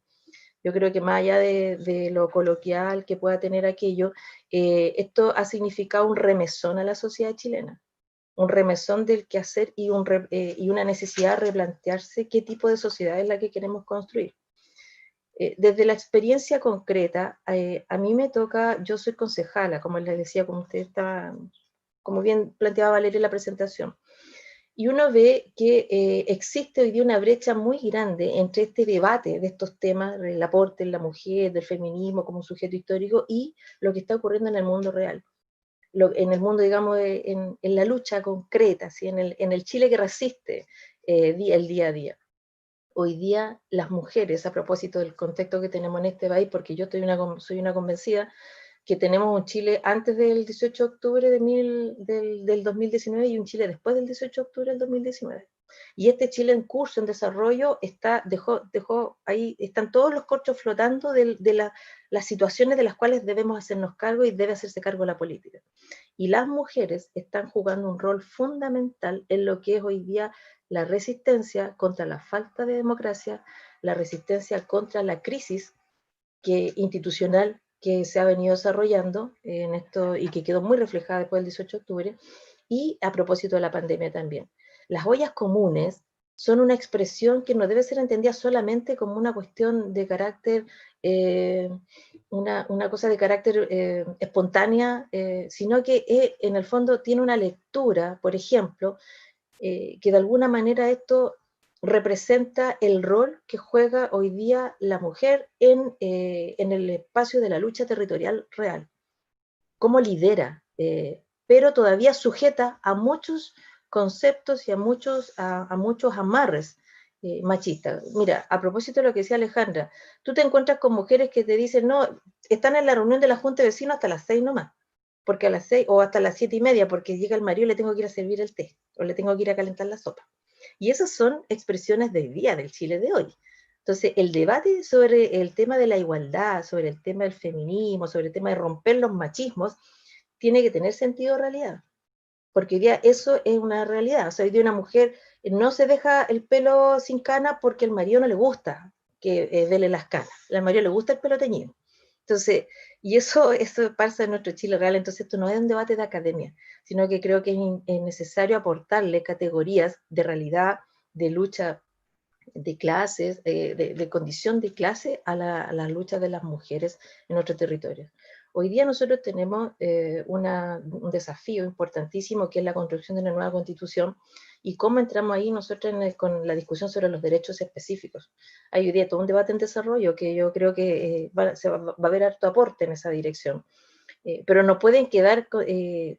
Yo creo que más allá de lo coloquial que pueda tener aquello, esto ha significado un remesón a la sociedad chilena, un remesón del quehacer y una necesidad de replantearse qué tipo de sociedad es la que queremos construir. Desde la experiencia concreta, a mí me toca, yo soy concejala, como les decía, como bien planteaba Valeria en la presentación, y uno ve que existe hoy día una brecha muy grande entre este debate de estos temas, del aporte en la mujer, del feminismo como sujeto histórico, y lo que está ocurriendo en el mundo real. En el mundo, digamos, en la lucha concreta, ¿sí? En el Chile que resiste el día a día. Hoy día las mujeres, a propósito del contexto que tenemos en este país, porque yo soy una convencida que tenemos un Chile antes del 18 de octubre del 2019 y un Chile después del 18 de octubre del 2019. Y este Chile en curso, en desarrollo, dejó ahí, están todos los corchos flotando de las situaciones de las cuales debemos hacernos cargo y debe hacerse cargo la política. Y las mujeres están jugando un rol fundamental en lo que es hoy día la resistencia contra la falta de democracia, la resistencia contra la crisis institucional que se ha venido desarrollando en esto y que quedó muy reflejada después del 18 de octubre, y a propósito de la pandemia también. Las ollas comunes son una expresión que no debe ser entendida solamente como una cuestión de carácter, una cosa de carácter espontánea, sino que en el fondo tiene una lectura, por ejemplo, que de alguna manera esto representa el rol que juega hoy día la mujer en el espacio de la lucha territorial real. Cómo lidera, pero todavía sujeta a muchos conceptos y a muchos amarres machistas. Mira, a propósito de lo que decía Alejandra, tú te encuentras con mujeres que te dicen, no, están en la reunión de la Junta de Vecinos hasta las 6 nomás, porque a las 6 o hasta las 7:30, porque llega el marido y le tengo que ir a servir el té, o le tengo que ir a calentar la sopa. Y esas son expresiones del día, del Chile de hoy. Entonces, el debate sobre el tema de la igualdad, sobre el tema del feminismo, sobre el tema de romper los machismos, tiene que tener sentido realidad. Porque hoy día eso es una realidad. O sea, hoy día una mujer no se deja el pelo sin cana porque al marido no le gusta que vele las canas. Al marido le gusta el pelo teñido. Entonces, y eso pasa en nuestro Chile real. Entonces, esto no es un debate de academia, sino que creo que es necesario aportarle categorías de realidad, de lucha de clases, de condición de clase a la lucha de las mujeres en nuestro territorio. Hoy día nosotros tenemos un desafío importantísimo que es la construcción de una nueva constitución y cómo entramos ahí nosotros con la discusión sobre los derechos específicos. Hay hoy día todo un debate en desarrollo que yo creo que va a haber harto aporte en esa dirección. Pero no pueden quedar,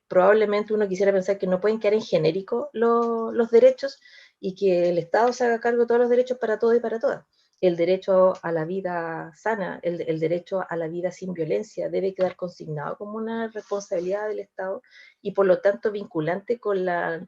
probablemente uno quisiera pensar que no pueden quedar en genérico los derechos y que el Estado se haga cargo de todos los derechos para todos y para todas. El derecho a la vida sana, el derecho a la vida sin violencia debe quedar consignado como una responsabilidad del Estado y por lo tanto vinculante con la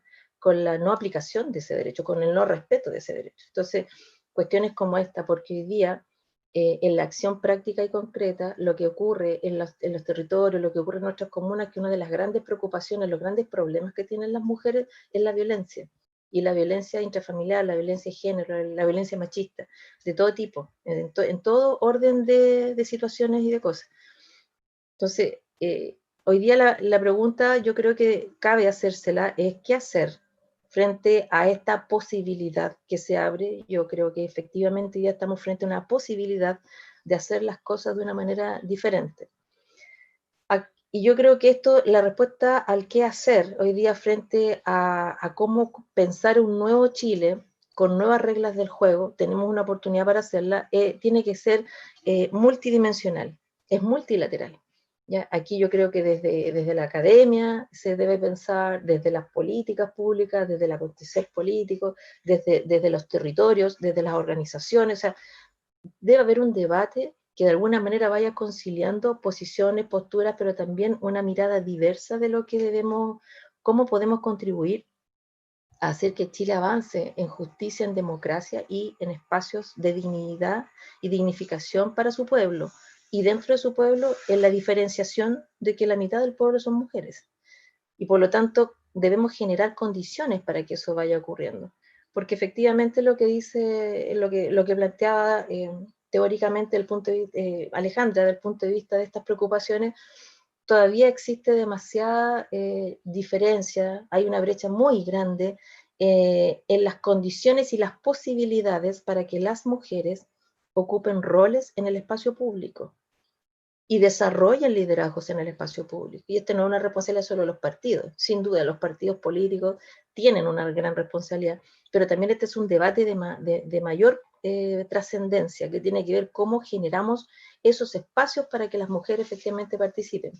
no aplicación de ese derecho, con el no respeto de ese derecho. Entonces, cuestiones como esta, porque hoy día en la acción práctica y concreta, lo que ocurre en los territorios, lo que ocurre en nuestras comunas, que una de las grandes preocupaciones, los grandes problemas que tienen las mujeres es la violencia. Y la violencia intrafamiliar, la violencia de género, la violencia machista, de todo tipo, en todo orden de situaciones y de cosas. Entonces, hoy día la pregunta yo creo que cabe hacérsela es ¿qué hacer frente a esta posibilidad que se abre? Yo creo que efectivamente ya estamos frente a una posibilidad de hacer las cosas de una manera diferente. Y yo creo que la respuesta al qué hacer hoy día frente a cómo pensar un nuevo Chile con nuevas reglas del juego, tenemos una oportunidad para hacerla, tiene que ser multidimensional, es multilateral. ¿Ya? Aquí yo creo que desde la academia se debe pensar, desde las políticas públicas, desde el acontecer político, desde los territorios, desde las organizaciones, o sea, debe haber un debate que de alguna manera vaya conciliando posiciones, posturas, pero también una mirada diversa de lo que debemos, cómo podemos contribuir a hacer que Chile avance en justicia, en democracia y en espacios de dignidad y dignificación para su pueblo. Y dentro de su pueblo, en la diferenciación de que la mitad del pueblo son mujeres. Y por lo tanto, debemos generar condiciones para que eso vaya ocurriendo. Porque efectivamente lo que dice, lo que planteaba teóricamente Alejandra, del punto de vista de estas preocupaciones, todavía existe demasiada diferencia, hay una brecha muy grande en las condiciones y las posibilidades para que las mujeres ocupen roles en el espacio público y desarrollen liderazgos en el espacio público. Y esto no es una responsabilidad solo de los partidos, sin duda los partidos políticos tienen una gran responsabilidad, pero también este es un debate de mayor trascendencia, que tiene que ver cómo generamos esos espacios para que las mujeres efectivamente participen.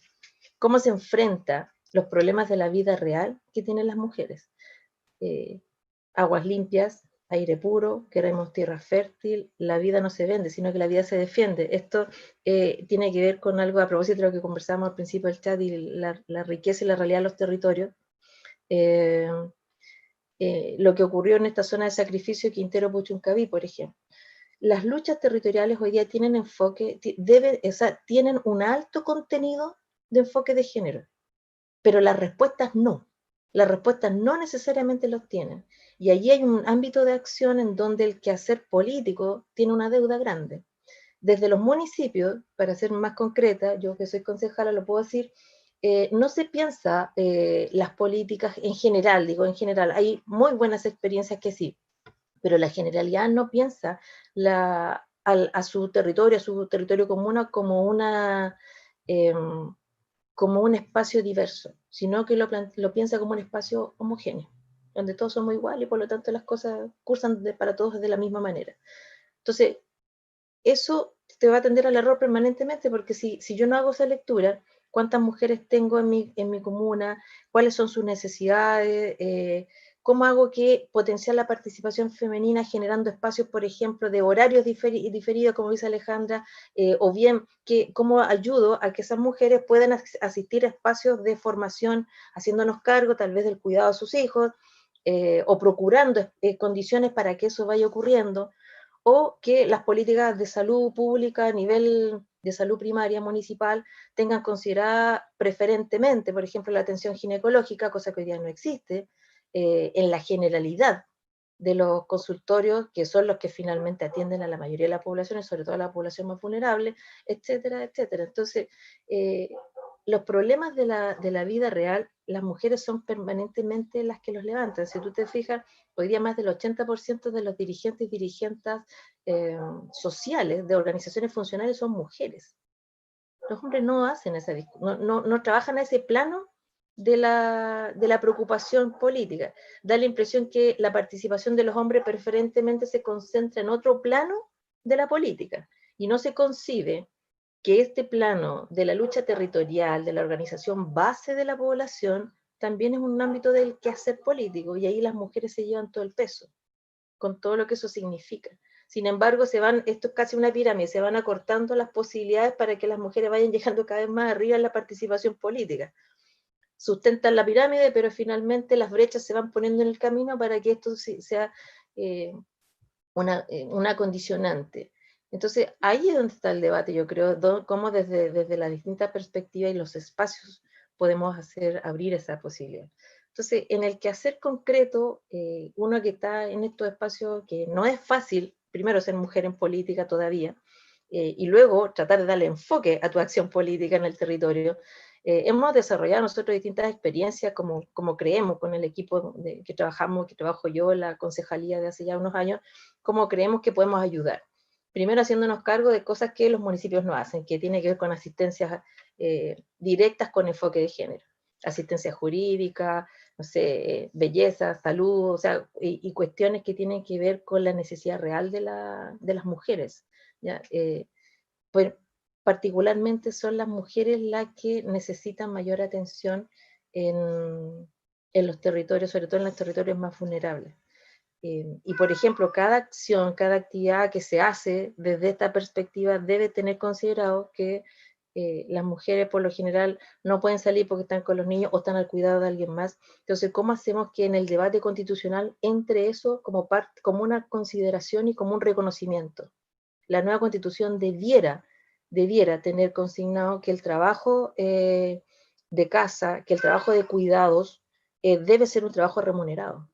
Cómo se enfrenta los problemas de la vida real que tienen las mujeres. Aguas limpias, aire puro, queremos tierra fértil, la vida no se vende, sino que la vida se defiende. Esto tiene que ver con algo a propósito de lo que conversamos al principio del chat y la riqueza y la realidad de los territorios. Lo que ocurrió en esta zona de sacrificio Quintero Puchuncaví, por ejemplo. Las luchas territoriales hoy día tienen enfoque, tienen un alto contenido de enfoque de género, pero las respuestas no necesariamente los tienen. Y allí hay un ámbito de acción en donde el quehacer político tiene una deuda grande. Desde los municipios, para ser más concreta, yo que soy concejala lo puedo decir, no se piensa las políticas en general, hay muy buenas experiencias que sí, pero la generalidad no piensa a su territorio comuna como un espacio diverso, sino que lo piensa como un espacio homogéneo, donde todos somos iguales y por lo tanto las cosas cursan para todos de la misma manera. Entonces, eso te va a tender al error permanentemente, porque si yo no hago esa lectura, cuántas mujeres tengo en mi comuna, cuáles son sus necesidades, cómo hago que potenciar la participación femenina generando espacios, por ejemplo, de horarios diferidos, como dice Alejandra, o bien cómo ayudo a que esas mujeres puedan asistir a espacios de formación, haciéndonos cargo tal vez del cuidado de sus hijos, o procurando condiciones para que eso vaya ocurriendo, o que las políticas de salud pública a nivel de salud primaria municipal tengan considerada preferentemente, por ejemplo, la atención ginecológica, cosa que hoy día no existe, en la generalidad de los consultorios, que son los que finalmente atienden a la mayoría de la población, y sobre todo a la población más vulnerable, etcétera, etcétera. Entonces, los problemas de la vida real, las mujeres son permanentemente las que los levantan. Si tú te fijas, hoy día más del 80% de los dirigentes y dirigentas sociales de organizaciones funcionales son mujeres. Los hombres no hacen no trabajan a ese plano de la preocupación política. Da la impresión que la participación de los hombres preferentemente se concentra en otro plano de la política, y no se concibe que este plano de la lucha territorial, de la organización base de la población, también es un ámbito del quehacer político, y ahí las mujeres se llevan todo el peso, con todo lo que eso significa. Sin embargo, esto es casi una pirámide, se van acortando las posibilidades para que las mujeres vayan llegando cada vez más arriba en la participación política. Sustentan la pirámide, pero finalmente las brechas se van poniendo en el camino para que esto sea una condicionante. Entonces, ahí es donde está el debate, yo creo, cómo desde las distintas perspectivas y los espacios podemos abrir esa posibilidad. Entonces, en el quehacer concreto, uno que está en estos espacios, que no es fácil, primero ser mujer en política todavía, y luego tratar de darle enfoque a tu acción política en el territorio. Hemos desarrollado nosotros distintas experiencias, como creemos con el equipo que trabajo yo, la concejalía de hace ya unos años, cómo creemos que podemos ayudar. Primero haciéndonos cargo de cosas que los municipios no hacen, que tiene que ver con asistencias directas con enfoque de género. Asistencia jurídica, no sé, belleza, salud, o sea, y cuestiones que tienen que ver con la necesidad real de las mujeres, ¿ya? Pues, particularmente son las mujeres las que necesitan mayor atención en los territorios, sobre todo en los territorios más vulnerables. Y por ejemplo, cada acción, cada actividad que se hace desde esta perspectiva debe tener considerado que las mujeres por lo general no pueden salir porque están con los niños o están al cuidado de alguien más. Entonces, ¿cómo hacemos que en el debate constitucional entre eso como una consideración y como un reconocimiento? La nueva constitución debiera tener consignado que el trabajo de casa, que el trabajo de cuidados debe ser un trabajo remunerado,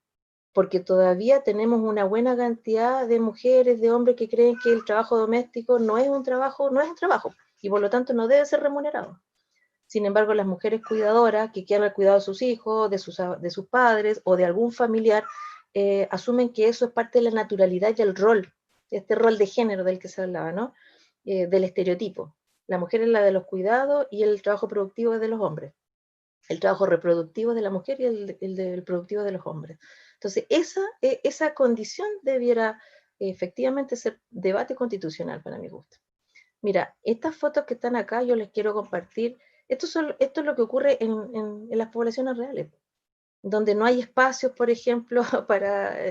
porque todavía tenemos una buena cantidad de mujeres, de hombres que creen que el trabajo doméstico no es un trabajo, y por lo tanto no debe ser remunerado. Sin embargo, las mujeres cuidadoras que quedan al cuidado de sus hijos, de sus padres o de algún familiar, asumen que eso es parte de la naturalidad y el rol, este rol de género del que se hablaba, ¿no? Del estereotipo. La mujer es la de los cuidados y el trabajo productivo es de los hombres. El trabajo reproductivo de la mujer y el del productivo de los hombres. Entonces, esa condición debiera efectivamente ser debate constitucional para mi gusto. Mira, estas fotos que están acá yo les quiero compartir. Esto es lo que ocurre en las poblaciones reales, donde no hay espacios, por ejemplo,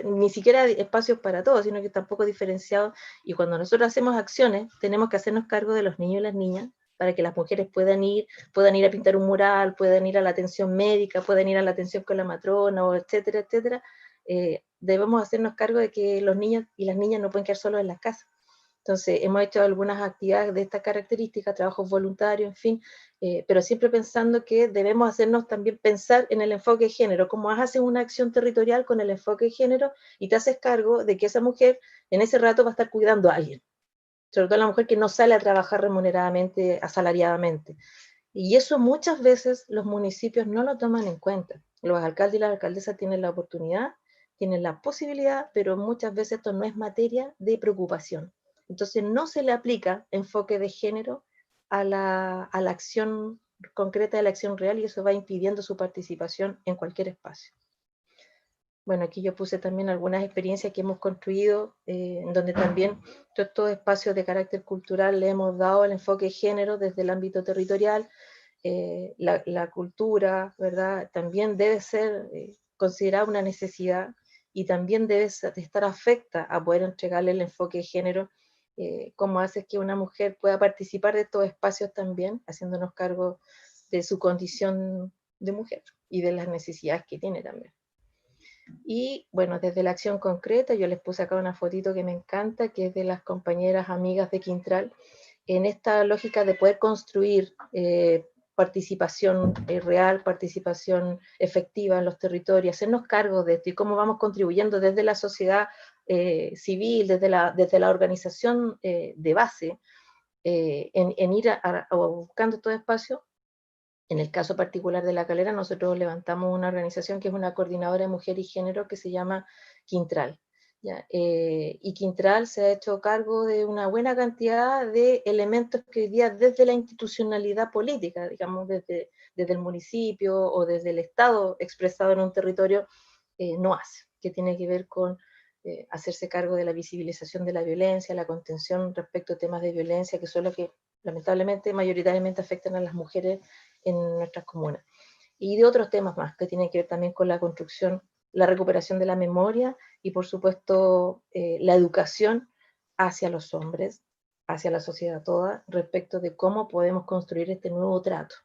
ni siquiera espacios para todos, sino que tampoco diferenciados. Y cuando nosotros hacemos acciones, tenemos que hacernos cargo de los niños y las niñas, para que las mujeres puedan ir a pintar un mural, puedan ir a la atención médica, puedan ir a la atención con la matrona, o etcétera, etcétera. Debemos hacernos cargo de que los niños y las niñas no pueden quedar solos en las casas. Entonces, hemos hecho algunas actividades de estas características, trabajos voluntarios, en fin, pero siempre pensando que debemos hacernos también pensar en el enfoque de género, como haces una acción territorial con el enfoque de género y te haces cargo de que esa mujer en ese rato va a estar cuidando a alguien, sobre todo la mujer que no sale a trabajar remuneradamente, asalariadamente. Y eso muchas veces los municipios no lo toman en cuenta. Los alcaldes y las alcaldesas tienen la oportunidad, tienen la posibilidad, pero muchas veces esto no es materia de preocupación. Entonces no se le aplica enfoque de género a la acción concreta de la acción real, y eso va impidiendo su participación en cualquier espacio. Bueno, aquí yo puse también algunas experiencias que hemos construido, en donde también todos estos espacios de carácter cultural le hemos dado el enfoque de género desde el ámbito territorial. La cultura, ¿verdad? También debe ser considerada una necesidad, y también debe estar afecta a poder entregarle el enfoque de género, cómo hace que una mujer pueda participar de estos espacios también, haciéndonos cargo de su condición de mujer y de las necesidades que tiene también. Y bueno, desde la acción concreta, yo les puse acá una fotito que me encanta, que es de las compañeras amigas de Quintral, en esta lógica de poder construir participación real, participación efectiva en los territorios, hacernos cargo de esto y cómo vamos contribuyendo desde la sociedad civil, desde la organización de base, en ir buscando estos espacios. En el caso particular de La Calera, nosotros levantamos una organización que es una coordinadora de mujer y género que se llama Quintral. ¿Ya? Y Quintral se ha hecho cargo de una buena cantidad de elementos que hoy día desde la institucionalidad política, digamos desde el municipio o desde el Estado expresado en un territorio, no hace, que tiene que ver con hacerse cargo de la visibilización de la violencia, la contención respecto a temas de violencia, que son los que lamentablemente mayoritariamente afectan a las mujeres en nuestras comunas. Y de otros temas más, que tienen que ver también con la construcción, la recuperación de la memoria y por supuesto la educación hacia los hombres, hacia la sociedad toda, respecto de cómo podemos construir este nuevo trato.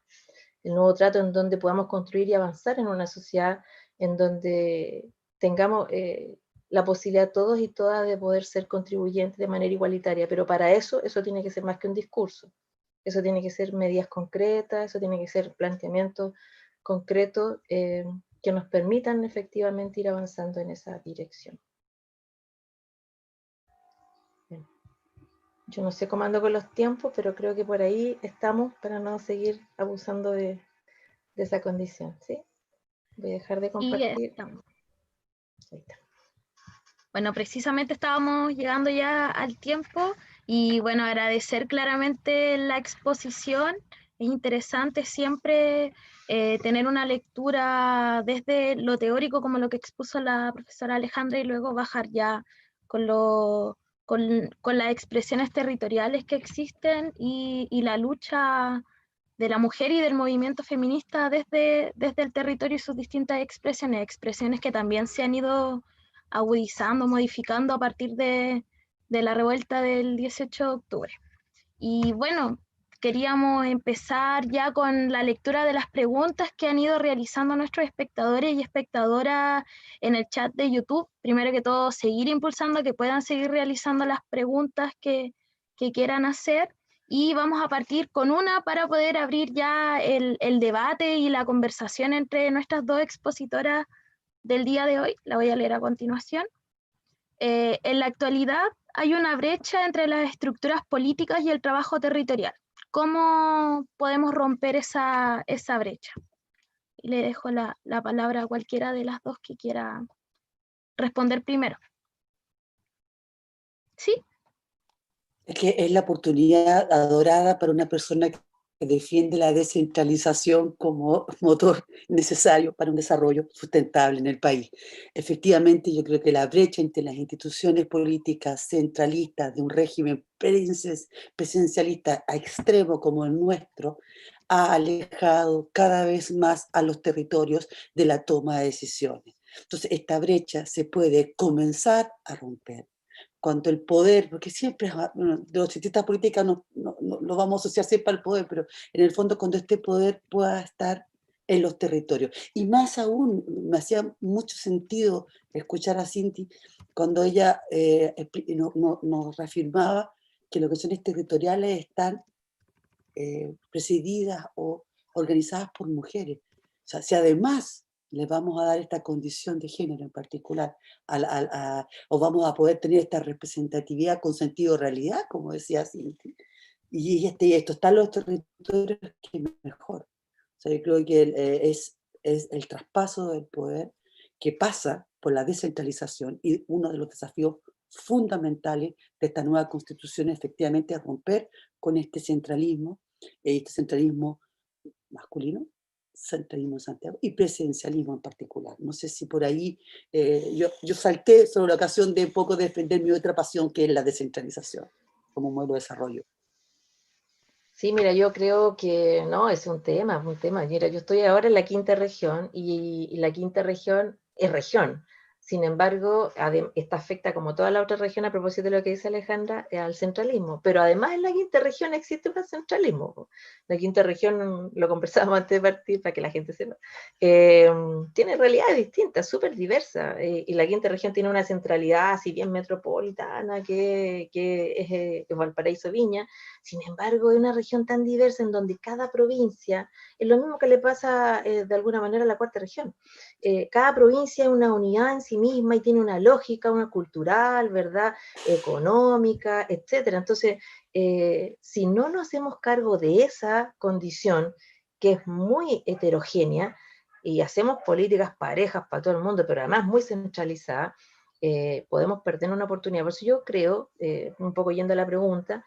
El nuevo trato en donde podamos construir y avanzar en una sociedad en donde tengamos la posibilidad todos y todas de poder ser contribuyentes de manera igualitaria, pero para eso tiene que ser más que un discurso. Eso tiene que ser medidas concretas, eso tiene que ser planteamientos concretos que nos permitan efectivamente ir avanzando en esa dirección. Bien. Yo no sé cómo ando con los tiempos, pero creo que por ahí estamos para no seguir abusando de esa condición, ¿sí? Voy a dejar de compartir. Y estamos. Ahí está. Bueno, precisamente estábamos llegando ya al tiempo y bueno, agradecer claramente la exposición. Es interesante siempre tener una lectura desde lo teórico, como lo que expuso la profesora Alejandra, y luego bajar ya con las expresiones territoriales que existen y la lucha de la mujer y del movimiento feminista desde el territorio y sus distintas expresiones que también se han ido agudizando, modificando a partir de la revuelta del 18 de octubre. Y bueno, queríamos empezar ya con la lectura de las preguntas que han ido realizando nuestros espectadores y espectadoras en el chat de YouTube. Primero que todo, seguir impulsando que puedan seguir realizando las preguntas que quieran hacer. y vamos a partir con una para poder abrir ya el debate y la conversación entre nuestras dos expositoras del día de hoy. La voy a leer a continuación. En la actualidad hay una brecha entre las estructuras políticas y el trabajo territorial. ¿Cómo podemos romper esa brecha? Y le dejo la palabra a cualquiera de las dos que quiera responder primero. ¿Sí? Es que es la oportunidad adorada para una persona que defiende la descentralización como motor necesario para un desarrollo sustentable en el país. Efectivamente, yo creo que la brecha entre las instituciones políticas centralistas de un régimen presidencialista a extremo como el nuestro ha alejado cada vez más a los territorios de la toma de decisiones. Entonces, esta brecha se puede comenzar a romper cuando el poder, porque siempre bueno, de los cientistas políticos no lo vamos a asociar siempre al poder, pero en el fondo cuando este poder pueda estar en los territorios. Y más aún, me hacía mucho sentido escuchar a Cinti cuando ella nos reafirmaba que las cuestiones territoriales están presididas o organizadas por mujeres. O sea, si además le vamos a dar esta condición de género en particular, o vamos a poder tener esta representatividad con sentido de realidad, como decía Cinti, y esto está en los territorios, que mejor. O sea, yo creo que es el traspaso del poder que pasa por la descentralización, y uno de los desafíos fundamentales de esta nueva constitución es efectivamente a romper con este centralismo masculino, centralismo en Santiago, y presidencialismo en particular. No sé si por ahí yo salté sobre la ocasión de un poco defender mi otra pasión, que es la descentralización como modelo de desarrollo. Sí, mira, yo creo que no, es un tema, es un tema. Mira, yo estoy ahora en la quinta región y la quinta región es región. Sin embargo, esta afecta como toda la otra región, a propósito de lo que dice Alejandra, al centralismo. Pero además en la quinta región existe un centralismo. La quinta región, lo conversábamos antes de partir para que la gente sepa, tiene realidades distintas, súper diversas. Y la quinta región tiene una centralidad, si bien metropolitana, que es Valparaíso, Viña. Sin embargo, es una región tan diversa en donde cada provincia, es lo mismo que le pasa de alguna manera a la cuarta región. Cada provincia es una unidad en sí misma y tiene una lógica, una cultural, ¿verdad? Económica, etcétera. Entonces, si no nos hacemos cargo de esa condición, que es muy heterogénea, y hacemos políticas parejas para todo el mundo, pero además muy centralizadas, podemos perder una oportunidad. Por eso yo creo, un poco yendo a la pregunta,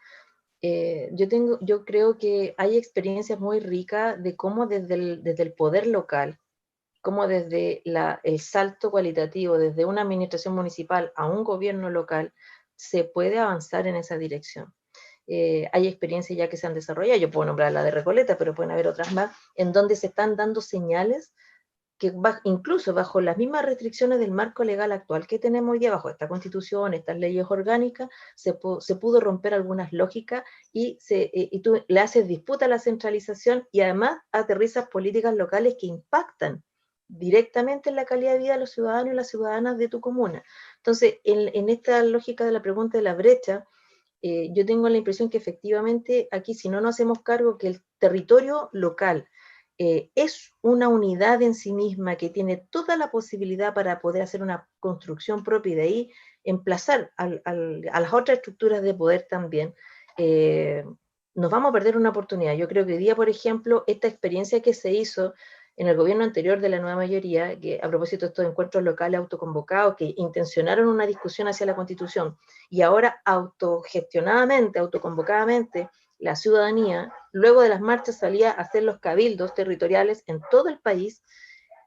yo creo que hay experiencias muy ricas de cómo desde el poder local, cómo desde el salto cualitativo, desde una administración municipal a un gobierno local, se puede avanzar en esa dirección. Hay experiencias ya que se han desarrollado, yo puedo nombrar la de Recoleta, pero pueden haber otras más, en donde se están dando señales que incluso bajo las mismas restricciones del marco legal actual que tenemos hoy día, bajo esta constitución, estas leyes orgánicas, se pudo romper algunas lógicas y tú le haces disputa a la centralización y además aterrizas políticas locales que impactan directamente en la calidad de vida de los ciudadanos y las ciudadanas de tu comuna. Entonces, en esta lógica de la pregunta de la brecha, yo tengo la impresión que efectivamente aquí, si no nos hacemos cargo que el territorio local es una unidad en sí misma que tiene toda la posibilidad para poder hacer una construcción propia y de ahí emplazar a las otras estructuras de poder también, nos vamos a perder una oportunidad. Yo creo que hoy día, por ejemplo, esta experiencia que se hizo en el gobierno anterior de la nueva mayoría, que a propósito de estos encuentros locales autoconvocados que intencionaron una discusión hacia la Constitución y ahora autogestionadamente, autoconvocadamente, la ciudadanía, luego de las marchas salía a hacer los cabildos territoriales en todo el país,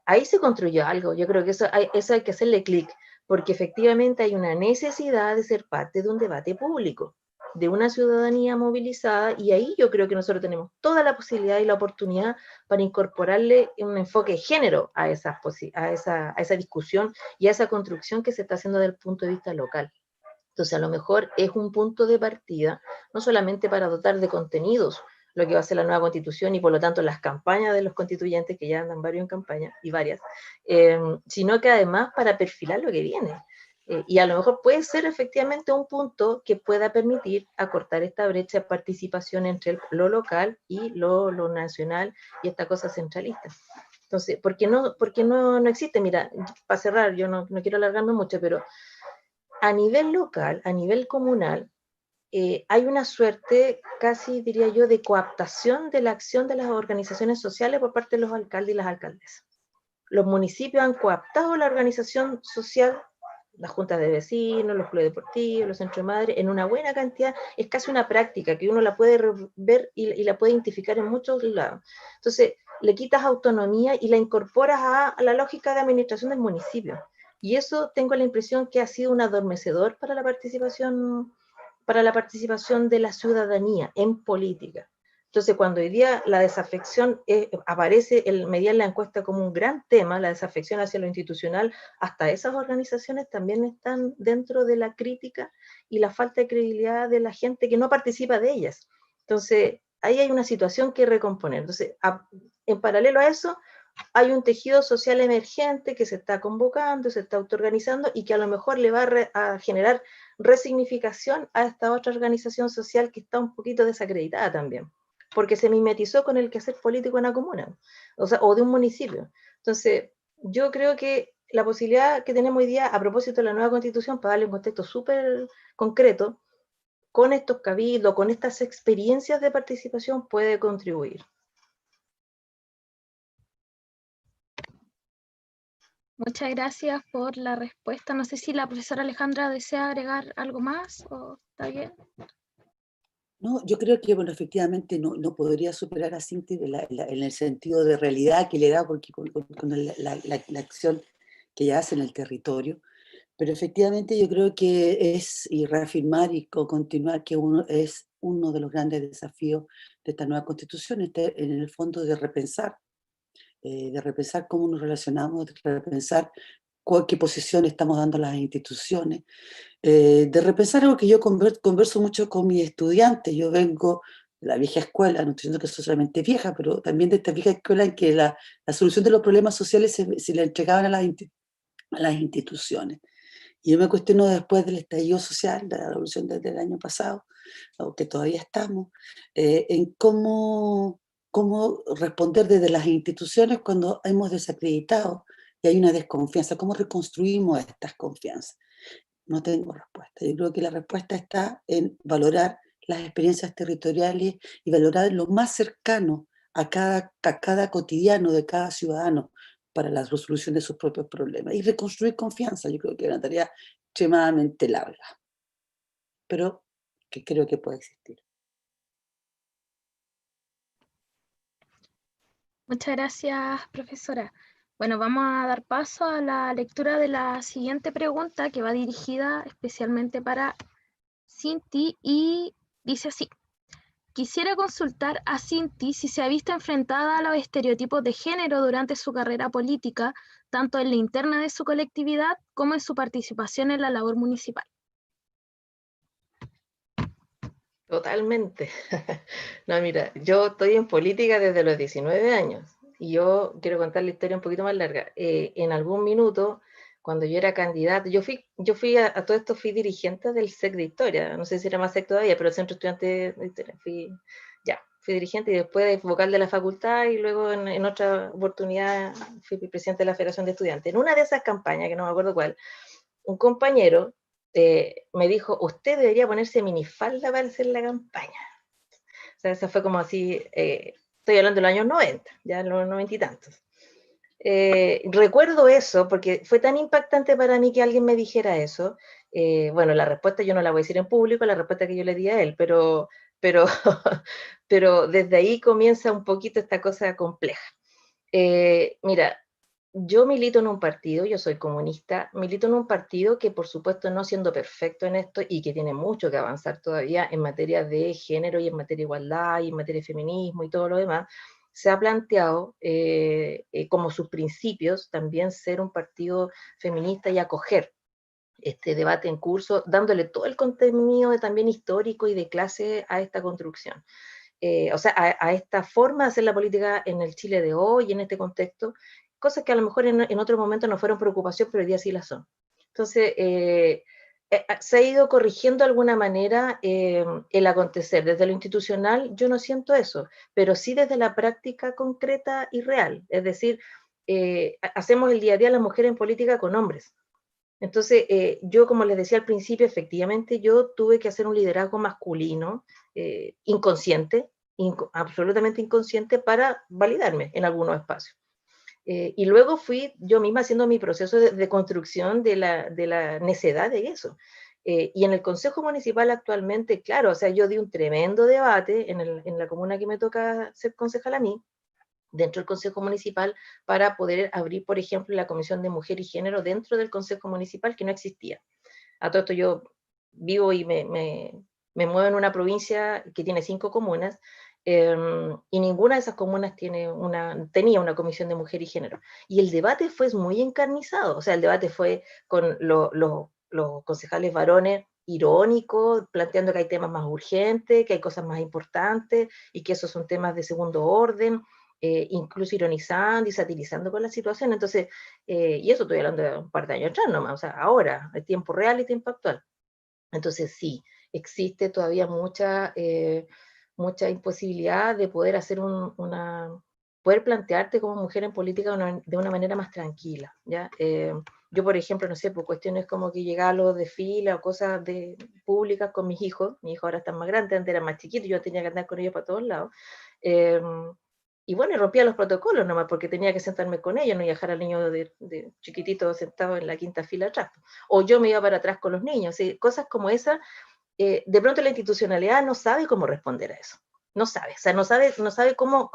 ahí se construyó algo. Yo creo que eso hay que hacerle clic, porque efectivamente hay una necesidad de ser parte de un debate público, de una ciudadanía movilizada, y ahí yo creo que nosotros tenemos toda la posibilidad y la oportunidad para incorporarle un enfoque de género a esa discusión y a esa construcción que se está haciendo desde el punto de vista local. Entonces, a lo mejor es un punto de partida, no solamente para dotar de contenidos lo que va a ser la nueva constitución y por lo tanto las campañas de los constituyentes, que ya andan varios en campaña y varias, sino que además para perfilar lo que viene. Y a lo mejor puede ser efectivamente un punto que pueda permitir acortar esta brecha de participación entre lo local y lo nacional y esta cosa centralista. Entonces, porque no existe? Mira, para cerrar, yo no quiero alargarme mucho, pero a nivel local, a nivel comunal, hay una suerte, casi diría yo, de coaptación de la acción de las organizaciones sociales por parte de los alcaldes y las alcaldesas. Los municipios han coaptado la organización social, las juntas de vecinos, los clubes deportivos, los centros de madre, en una buena cantidad. Es casi una práctica que uno la puede ver y la puede identificar en muchos lados. Entonces, le quitas autonomía y la incorporas a la lógica de administración del municipio. Y eso tengo la impresión que ha sido un adormecedor para la participación de la ciudadanía en política. Entonces, cuando hoy día la desafección aparece, medida en la encuesta como un gran tema, la desafección hacia lo institucional, hasta esas organizaciones también están dentro de la crítica y la falta de credibilidad de la gente que no participa de ellas. Entonces, ahí hay una situación que recomponer. Entonces, en paralelo a eso, hay un tejido social emergente que se está convocando, se está autoorganizando y que a lo mejor le va a generar resignificación a esta otra organización social que está un poquito desacreditada también, porque se mimetizó con el quehacer político en la comuna, o de un municipio. Entonces, yo creo que la posibilidad que tenemos hoy día, a propósito de la nueva constitución, para darle un contexto súper concreto, con estos cabildos, con estas experiencias de participación, puede contribuir. Muchas gracias por la respuesta. No sé si la profesora Alejandra desea agregar algo más o está bien. No, yo creo que, bueno, efectivamente no podría superar a Cinti en el sentido de realidad que le da, porque con la acción que ella hace en el territorio, pero efectivamente yo creo que y reafirmar y continuar que es uno de los grandes desafíos de esta nueva constitución, en el fondo de repensar cómo nos relacionamos, de repensar qué posición estamos dando a las instituciones, de repensar algo que yo converso mucho con mis estudiantes. Yo vengo de la vieja escuela, no estoy diciendo que soy solamente vieja, pero también de esta vieja escuela en que la solución de los problemas sociales se le entregaban a las instituciones. Y yo me cuestiono después del estallido social, de la revolución del año pasado, o que todavía estamos, en cómo responder desde las instituciones cuando hemos desacreditado y hay una desconfianza, cómo reconstruimos estas confianzas. No tengo respuesta. Yo creo que la respuesta está en valorar las experiencias territoriales y valorar lo más cercano a cada cotidiano de cada ciudadano para la resolución de sus propios problemas. Y reconstruir confianza, yo creo que es una tarea extremadamente larga, pero que creo que puede existir. Muchas gracias, profesora. Bueno, vamos a dar paso a la lectura de la siguiente pregunta que va dirigida especialmente para Cinti y dice así. Quisiera consultar a Cinti si se ha visto enfrentada a los estereotipos de género durante su carrera política, tanto en la interna de su colectividad como en su participación en la labor municipal. Totalmente. No, mira, yo estoy en política desde los 19 años y yo quiero contar la historia un poquito más larga. En algún minuto, cuando yo era candidata, yo fui a todo esto, fui dirigente del SEC de Historia, no sé si era más SEC todavía, pero el Centro Estudiante de Historia, fui dirigente y después vocal de la facultad y luego en otra oportunidad fui presidente de la Federación de Estudiantes. En una de esas campañas, que no me acuerdo cuál, un compañero me dijo, usted debería ponerse minifalda para hacer la campaña. O sea, eso fue como así, estoy hablando de los años 90, ya en los 90 y tantos. Recuerdo eso porque fue tan impactante para mí que alguien me dijera eso. Bueno, la respuesta yo no la voy a decir en público, la respuesta que yo le di a él, pero desde ahí comienza un poquito esta cosa compleja. Mira, yo milito en un partido, yo soy comunista, milito en un partido que por supuesto no siendo perfecto en esto y que tiene mucho que avanzar todavía en materia de género y en materia de igualdad y en materia de feminismo y todo lo demás, se ha planteado como sus principios también ser un partido feminista y acoger este debate en curso, dándole todo el contenido también histórico y de clase a esta construcción. O sea, a esta forma de hacer la política en el Chile de hoy, en este contexto, cosas que a lo mejor en otro momento no fueron preocupación, pero hoy día sí las son. Entonces, se ha ido corrigiendo de alguna manera el acontecer. Desde lo institucional yo no siento eso, pero sí desde la práctica concreta y real. Es decir, hacemos el día a día las mujeres en política con hombres. Entonces, yo, como les decía al principio, efectivamente yo tuve que hacer un liderazgo masculino, inconsciente, absolutamente inconsciente, para validarme en algunos espacios. Y luego fui yo misma haciendo mi proceso de construcción de la necedad de eso. Y en el Consejo Municipal actualmente, claro, o sea, yo di un tremendo debate en la comuna que me toca ser concejal a mí, dentro del Consejo Municipal, para poder abrir, por ejemplo, la Comisión de Mujer y Género dentro del Consejo Municipal, que no existía. A todo esto yo vivo y me muevo en una provincia que tiene 5 comunas, y ninguna de esas comunas tenía una comisión de mujer y género. Y el debate fue muy encarnizado, o sea, el debate fue con los concejales varones irónicos, planteando que hay temas más urgentes, que hay cosas más importantes, y que esos son temas de segundo orden, incluso ironizando y satirizando con la situación. Entonces, y eso estoy hablando de un par de años atrás nomás, o sea, ahora, el tiempo real y tiempo actual. Entonces, sí, existe todavía mucha imposibilidad de poder hacer poder plantearte como mujer en política de una manera más tranquila, ¿ya? Yo, por ejemplo, no sé, por cuestiones como que llegaba a los desfiles o cosas públicas con mis hijos ahora están más grandes, antes eran más chiquitos, yo tenía que andar con ellos para todos lados, y bueno, y rompía los protocolos nomás, porque tenía que sentarme con ellos, no iba a dejar al niño de chiquitito sentado en la quinta fila atrás, o yo me iba para atrás con los niños, ¿sí? Cosas como esas. De pronto la institucionalidad no sabe cómo responder a eso. No sabe, o sea, no sabe cómo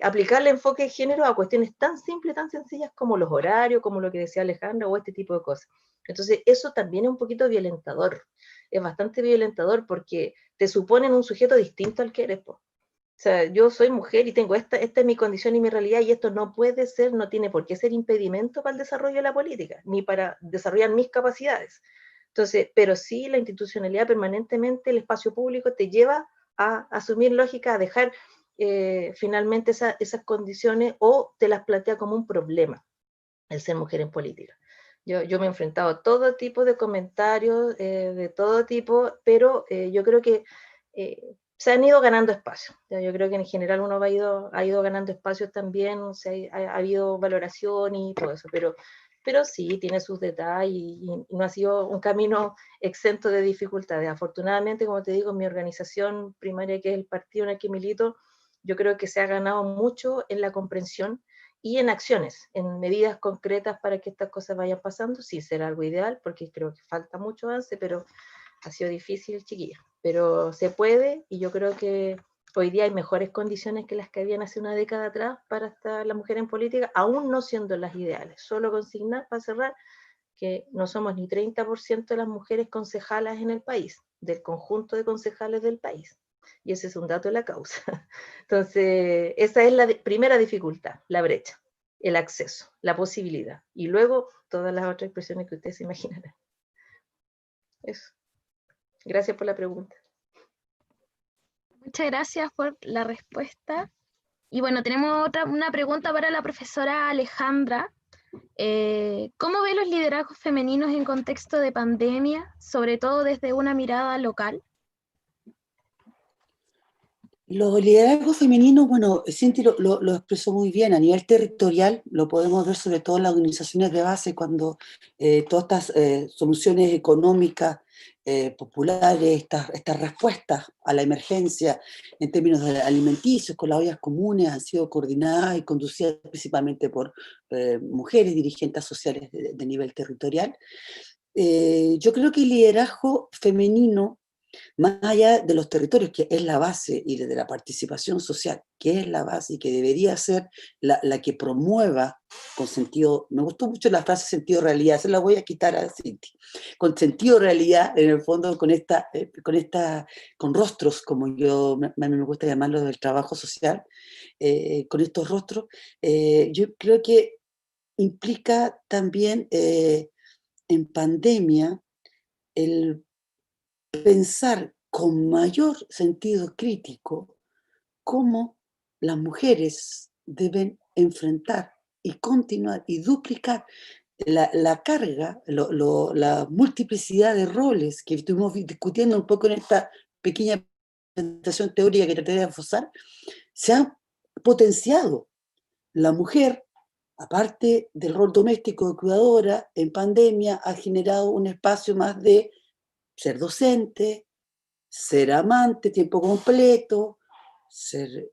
aplicar el enfoque de género a cuestiones tan simples, tan sencillas como los horarios, como lo que decía Alejandra, o este tipo de cosas. Entonces, eso también es un poquito violentador, es bastante violentador, porque te suponen un sujeto distinto al que eres, po. O sea, yo soy mujer y tengo esta es mi condición y mi realidad, y esto no puede ser, no tiene por qué ser impedimento para el desarrollo de la política, ni para desarrollar mis capacidades. Entonces, pero sí la institucionalidad permanentemente, el espacio público te lleva a asumir lógica, a dejar finalmente esas condiciones, o te las plantea como un problema el ser mujer en política. Yo me he enfrentado a todo tipo de comentarios, de todo tipo, pero yo creo que se han ido ganando espacios. Yo creo que en general uno ha ido ganando espacios también, o sea, ha habido valoración y todo eso, pero sí, tiene sus detalles y no ha sido un camino exento de dificultades. Afortunadamente, como te digo, mi organización primaria, que es el partido en el que milito, yo creo que se ha ganado mucho en la comprensión y en acciones, en medidas concretas para que estas cosas vayan pasando. Sí, será algo ideal, porque creo que falta mucho avance, pero ha sido difícil, chiquilla. Pero se puede, y yo creo que hoy día hay mejores condiciones que las que habían hace una década atrás para estar la mujer en política, aún no siendo las ideales. Solo consignar, para cerrar, que no somos ni 30% de las mujeres concejalas en el país, del conjunto de concejales del país. Y ese es un dato de la causa. Entonces, esa es la primera dificultad, la brecha, el acceso, la posibilidad. Y luego todas las otras expresiones que ustedes se imaginarán. Eso. Gracias por la pregunta. Muchas gracias por la respuesta. Y bueno, tenemos una pregunta para la profesora Alejandra. ¿Cómo ve los liderazgos femeninos en contexto de pandemia, sobre todo desde una mirada local? Los liderazgos femeninos, bueno, Cinti lo expresó muy bien. A nivel territorial lo podemos ver sobre todo en las organizaciones de base, cuando todas estas soluciones económicas populares, estas respuestas a la emergencia en términos alimenticios con las ollas comunes, han sido coordinadas y conducidas principalmente por mujeres dirigentes sociales de nivel territorial. Yo creo que el liderazgo femenino, más allá de los territorios, que es la base, y de la participación social, que es la base y que debería ser la que promueva con sentido, me gustó mucho la frase sentido realidad, se la voy a quitar a Cinti, con sentido realidad, en el fondo, con rostros, como a mí me gusta llamarlo, del trabajo social, con estos rostros, yo creo que implica también en pandemia el pensar con mayor sentido crítico cómo las mujeres deben enfrentar y continuar y duplicar la carga, la multiplicidad de roles que estuvimos discutiendo un poco en esta pequeña presentación teórica que traté de enfocar, se han potenciado. La mujer, aparte del rol doméstico de cuidadora, en pandemia ha generado un espacio más de ser docente, ser amante, tiempo completo, ser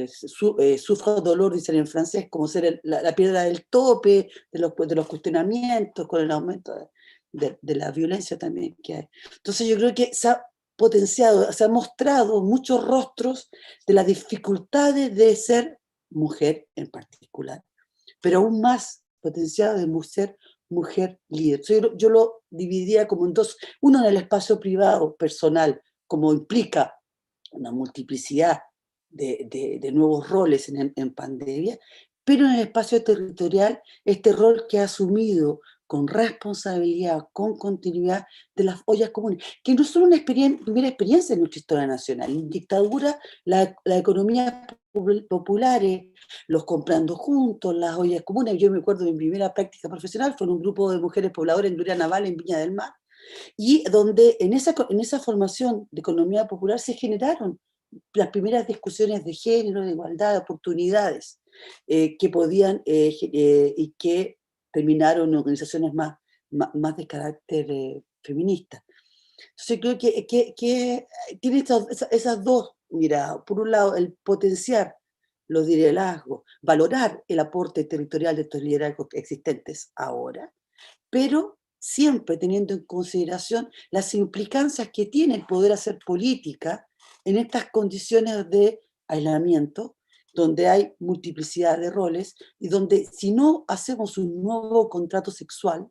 sufro dolor, dicen en francés, como ser la piedra del tope de los cuestionamientos, con el aumento de la violencia también que hay. Entonces yo creo que se ha potenciado, se han mostrado muchos rostros de las dificultades de ser mujer en particular, pero aún más potenciado de ser mujer líder. Yo lo dividía como en dos, uno en el espacio privado, personal, como implica una multiplicidad de nuevos roles en pandemia, pero en el espacio territorial, este rol que ha asumido con responsabilidad, con continuidad de las ollas comunes, que no son una primera experiencia en nuestra historia nacional. En dictadura, la economía populares, los comprando juntos, las ollas comunes. Yo me acuerdo de mi primera práctica profesional, fue en un grupo de mujeres pobladoras en Gloria Naval, en Viña del Mar, y donde en esa formación de economía popular se generaron las primeras discusiones de género, de igualdad, de oportunidades, que podían y que terminaron en organizaciones más de carácter feminista. Entonces creo que tiene esas dos miradas. Por un lado, el potenciar los liderazgos, valorar el aporte territorial de estos liderazgos existentes ahora, pero siempre teniendo en consideración las implicancias que tiene el poder hacer política en estas condiciones de aislamiento, donde hay multiplicidad de roles y donde si no hacemos un nuevo contrato sexual,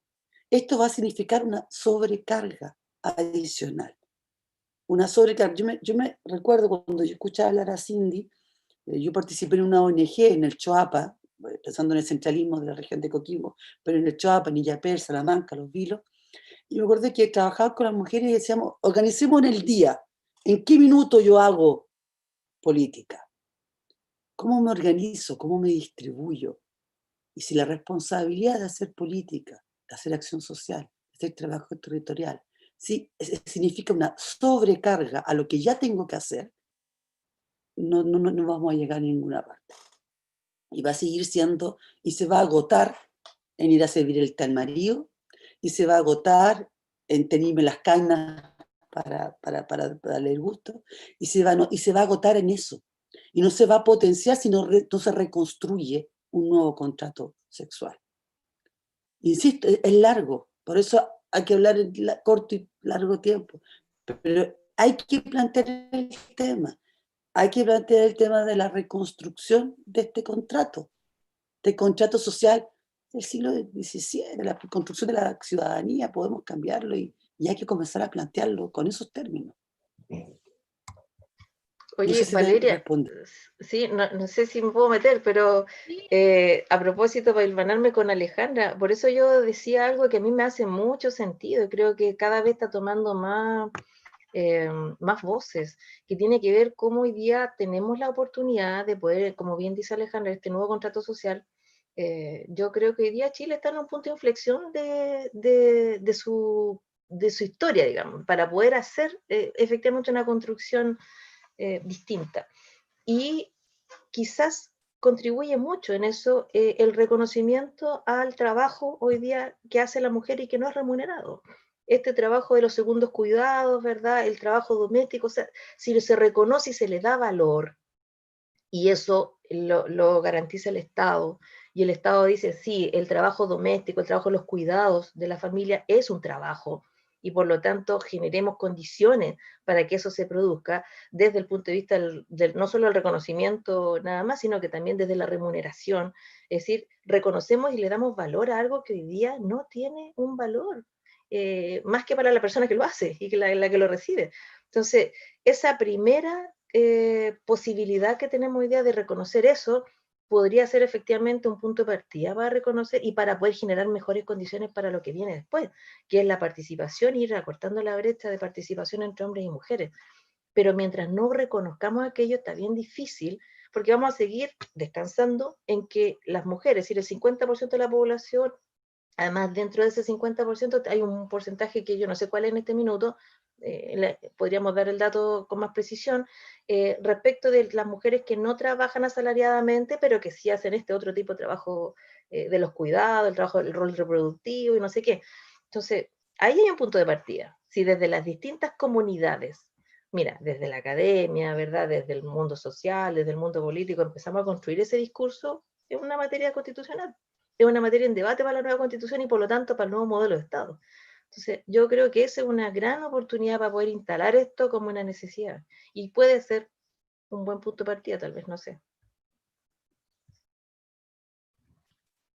esto va a significar una sobrecarga adicional. Una sobrecarga. Yo me recuerdo cuando yo escuchaba hablar a Cindy, yo participé en una ONG en el Choapa, pensando en el centralismo de la región de Coquimbo, pero en el Choapa, en Illapel, Salamanca, Los Vilos, y me acuerdo que trabajaba con las mujeres y decíamos, organicemos en el día, ¿en qué minuto yo hago política? ¿Cómo me organizo? ¿Cómo me distribuyo? Y si la responsabilidad de hacer política, de hacer acción social, de hacer trabajo territorial, sí, significa una sobrecarga a lo que ya tengo que hacer, no vamos a llegar a ninguna parte. Y va a seguir siendo, y se va a agotar en ir a servir el té al marido, y se va a agotar en tenerme las canas para darle el gusto, y se va a agotar en eso. Y no se va a potenciar si no se reconstruye un nuevo contrato sexual. Insisto, es largo, por eso hay que hablar en corto y largo tiempo, pero hay que plantear el tema. Hay que plantear el tema de la reconstrucción de este contrato social del siglo XVII, de la construcción de la ciudadanía, podemos cambiarlo y hay que comenzar a plantearlo con esos términos. Oye, no sé si Valeria, sí, no sé si me puedo meter, pero a propósito, para hilvanarme con Alejandra, por eso yo decía algo que a mí me hace mucho sentido, y creo que cada vez está tomando más voces, que tiene que ver cómo hoy día tenemos la oportunidad de poder, como bien dice Alejandra, este nuevo contrato social. Yo creo que hoy día Chile está en un punto de inflexión de su historia, digamos, para poder hacer efectivamente una construcción distinta. Y quizás contribuye mucho en eso el reconocimiento al trabajo hoy día que hace la mujer y que no es remunerado. Este trabajo de los segundos cuidados, ¿verdad? El trabajo doméstico, o sea, si se reconoce y se le da valor, y eso lo garantiza el Estado, y el Estado dice, sí, el trabajo doméstico, el trabajo de los cuidados de la familia es un trabajo, y por lo tanto generemos condiciones para que eso se produzca desde el punto de vista no solo el reconocimiento nada más, sino que también desde la remuneración. Es decir, reconocemos y le damos valor a algo que hoy día no tiene un valor, más que para la persona que lo hace y que la que lo recibe. Entonces, esa primera posibilidad que tenemos hoy día de reconocer eso podría ser efectivamente un punto de partida para reconocer y para poder generar mejores condiciones para lo que viene después, que es la participación y ir acortando la brecha de participación entre hombres y mujeres. Pero mientras no reconozcamos aquello, está bien difícil, porque vamos a seguir descansando en que las mujeres, es decir, el 50% de la población Además, dentro de ese 50% hay un porcentaje que yo no sé cuál es en este minuto, podríamos dar el dato con más precisión, respecto de las mujeres que no trabajan asalariadamente, pero que sí hacen este otro tipo de trabajo de los cuidados, el trabajo del rol reproductivo y no sé qué. Entonces, ahí hay un punto de partida. Si desde las distintas comunidades, mira, desde la academia, ¿verdad? Desde el mundo social, desde el mundo político, empezamos a construir ese discurso, es una materia constitucional, es una materia en debate para la nueva constitución y por lo tanto para el nuevo modelo de Estado. Entonces, yo creo que esa es una gran oportunidad para poder instalar esto como una necesidad. Y puede ser un buen punto de partida, tal vez, no sé.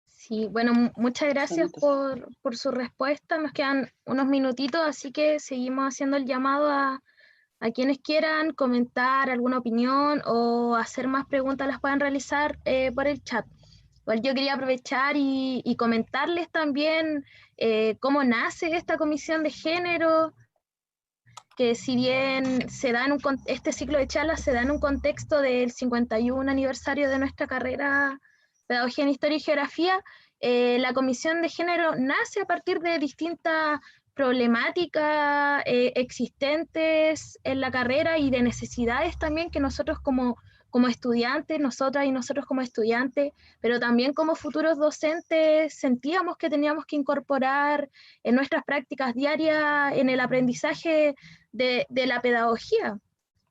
Sí, bueno, muchas gracias por su respuesta. Nos quedan unos minutitos, así que seguimos haciendo el llamado a quienes quieran comentar alguna opinión o hacer más preguntas, las puedan realizar por el chat. Igual yo quería aprovechar y comentarles también cómo nace esta comisión de género, que si bien se da este ciclo de charlas se da en un contexto del 51 aniversario de nuestra carrera Pedagogía en Historia y Geografía, la Comisión de Género nace a partir de distintas problemáticas existentes en la carrera y de necesidades también que nosotros como estudiantes, nosotras y nosotros como estudiantes, pero también como futuros docentes, sentíamos que teníamos que incorporar en nuestras prácticas diarias, en el aprendizaje de la pedagogía.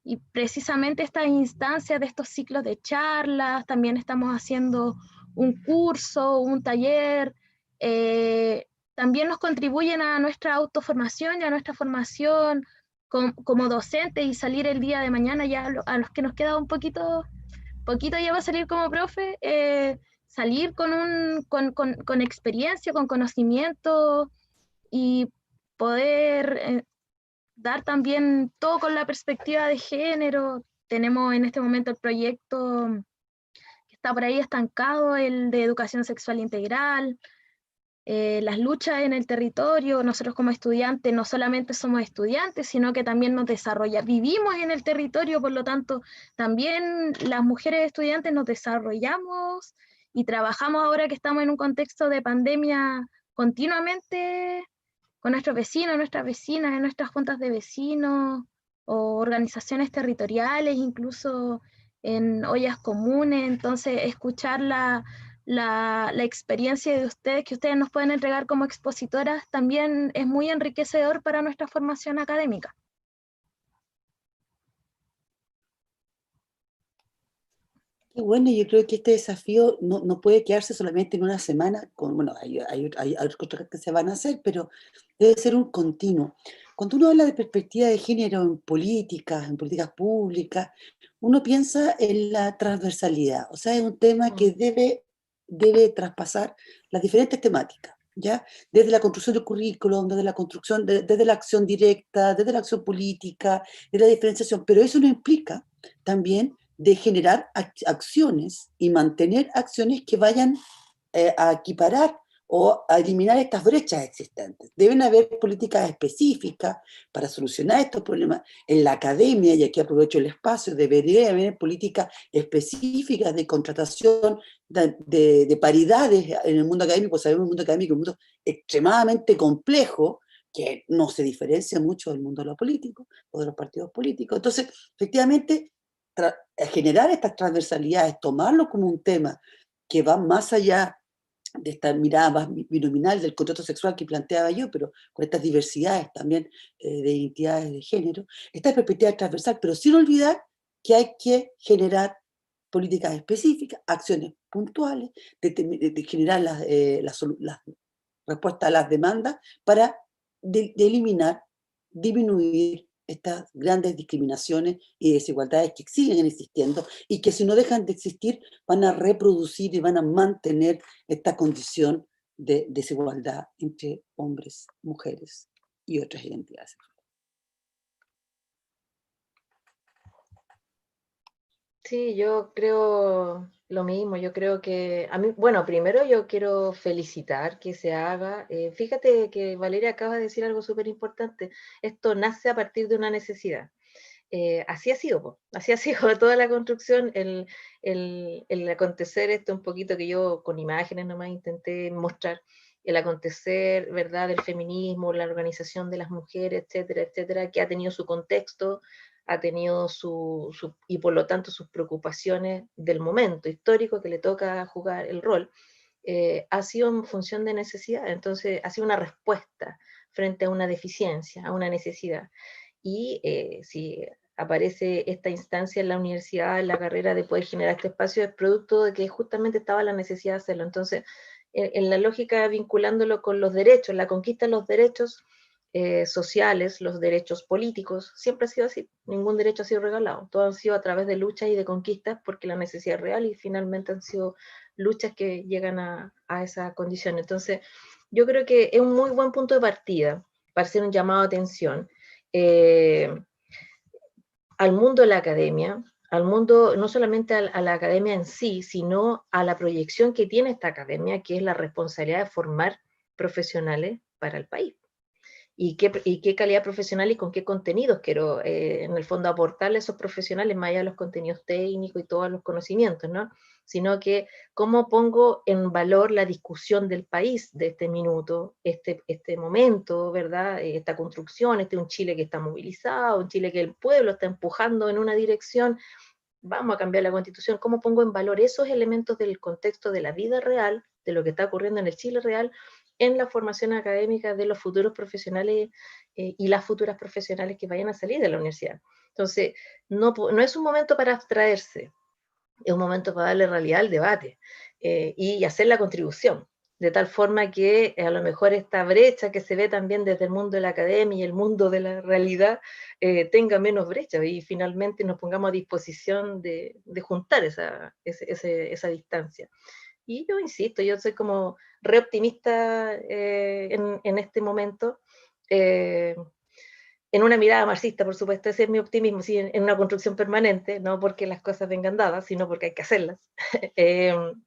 Y precisamente estas instancias de estos ciclos de charlas, también estamos haciendo un curso, un taller, también nos contribuyen a nuestra autoformación y a nuestra formación como docentes y salir el día de mañana ya a los que nos queda un poquito ya va a salir como profe, salir con experiencia, con conocimiento y poder dar también todo con la perspectiva de género. Tenemos en este momento el proyecto que está por ahí estancado, el de educación sexual integral, las luchas en el territorio. Nosotros como estudiantes no solamente somos estudiantes, sino que también vivimos en el territorio, por lo tanto, también las mujeres estudiantes nos desarrollamos y trabajamos ahora que estamos en un contexto de pandemia continuamente con nuestros vecinos, nuestras vecinas, en nuestras juntas de vecinos o organizaciones territoriales, incluso en ollas comunes. Entonces, escuchar la experiencia de ustedes, que ustedes nos pueden entregar como expositoras, también es muy enriquecedor para nuestra formación académica. Qué bueno, yo creo que este desafío no puede quedarse solamente en una semana, bueno, hay otras cosas que se van a hacer, pero debe ser un continuo. Cuando uno habla de perspectiva de género en políticas públicas, uno piensa en la transversalidad, o sea, es un tema que debe traspasar las diferentes temáticas, ¿ya? Desde la construcción del currículum, desde la construcción, desde la acción directa, desde la acción política, de la diferenciación, pero eso no implica también de generar acciones y mantener acciones que vayan a equiparar o a eliminar estas brechas existentes. Deben haber políticas específicas para solucionar estos problemas. En la academia, y aquí aprovecho el espacio, debería haber políticas específicas de contratación, de paridades en el mundo académico. Sabemos que el mundo académico es un mundo extremadamente complejo, que no se diferencia mucho del mundo de lo político o de los partidos políticos. Entonces, efectivamente, generar estas transversalidades, tomarlo como un tema que va más allá de esta mirada más binominal del contrato sexual que planteaba yo, pero con estas diversidades también de identidades de género, esta perspectiva transversal, pero sin olvidar que hay que generar políticas específicas, acciones puntuales, de generar las respuestas a las demandas para de eliminar, disminuir estas grandes discriminaciones y desigualdades que siguen existiendo y que si no dejan de existir van a reproducir y van a mantener esta condición de desigualdad entre hombres, mujeres y otras identidades. Sí, yo creo lo mismo, yo creo que a mí, bueno, primero yo quiero felicitar que se haga. Fíjate que Valeria acaba de decir algo súper importante, esto nace a partir de una necesidad. Así ha sido, po. Así ha sido toda la construcción, el acontecer esto un poquito que yo con imágenes nomás intenté mostrar, el acontecer, ¿verdad?, del feminismo, la organización de las mujeres, etcétera, etcétera, que ha tenido su contexto, ha tenido y por lo tanto sus preocupaciones del momento histórico que le toca jugar el rol, ha sido en función de necesidad. Entonces ha sido una respuesta frente a una deficiencia, a una necesidad. Y si aparece esta instancia en la universidad, en la carrera, de poder generar este espacio, es producto de que justamente estaba la necesidad de hacerlo. Entonces, en la lógica vinculándolo con los derechos, la conquista de los derechos sociales, los derechos políticos, siempre ha sido así. Ningún derecho ha sido regalado. Todo ha sido a través de luchas y de conquistas porque la necesidad es real y finalmente han sido luchas que llegan a esa condición. Entonces, yo creo que es un muy buen punto de partida para hacer un llamado de atención al mundo de la academia, al mundo, no solamente a la academia en sí, sino a la proyección que tiene esta academia, que es la responsabilidad de formar profesionales para el país. Y qué calidad profesional y con qué contenidos quiero, en el fondo, aportarle a esos profesionales, más allá de los contenidos técnicos y todos los conocimientos, ¿no? Sino que cómo pongo en valor la discusión del país de este minuto, este momento, ¿verdad? Esta construcción, un Chile que está movilizado, un Chile que el pueblo está empujando en una dirección, vamos a cambiar la Constitución, cómo pongo en valor esos elementos del contexto de la vida real, de lo que está ocurriendo en el Chile real, en la formación académica de los futuros profesionales y las futuras profesionales que vayan a salir de la universidad. Entonces, no es un momento para abstraerse, es un momento para darle realidad al debate y hacer la contribución, de tal forma que a lo mejor esta brecha que se ve también desde el mundo de la academia y el mundo de la realidad tenga menos brecha y finalmente nos pongamos a disposición de juntar esa distancia. Y yo insisto, yo soy como re optimista en este momento, en una mirada marxista, por supuesto, ese es mi optimismo, sí, en una construcción permanente, no porque las cosas vengan dadas, sino porque hay que hacerlas.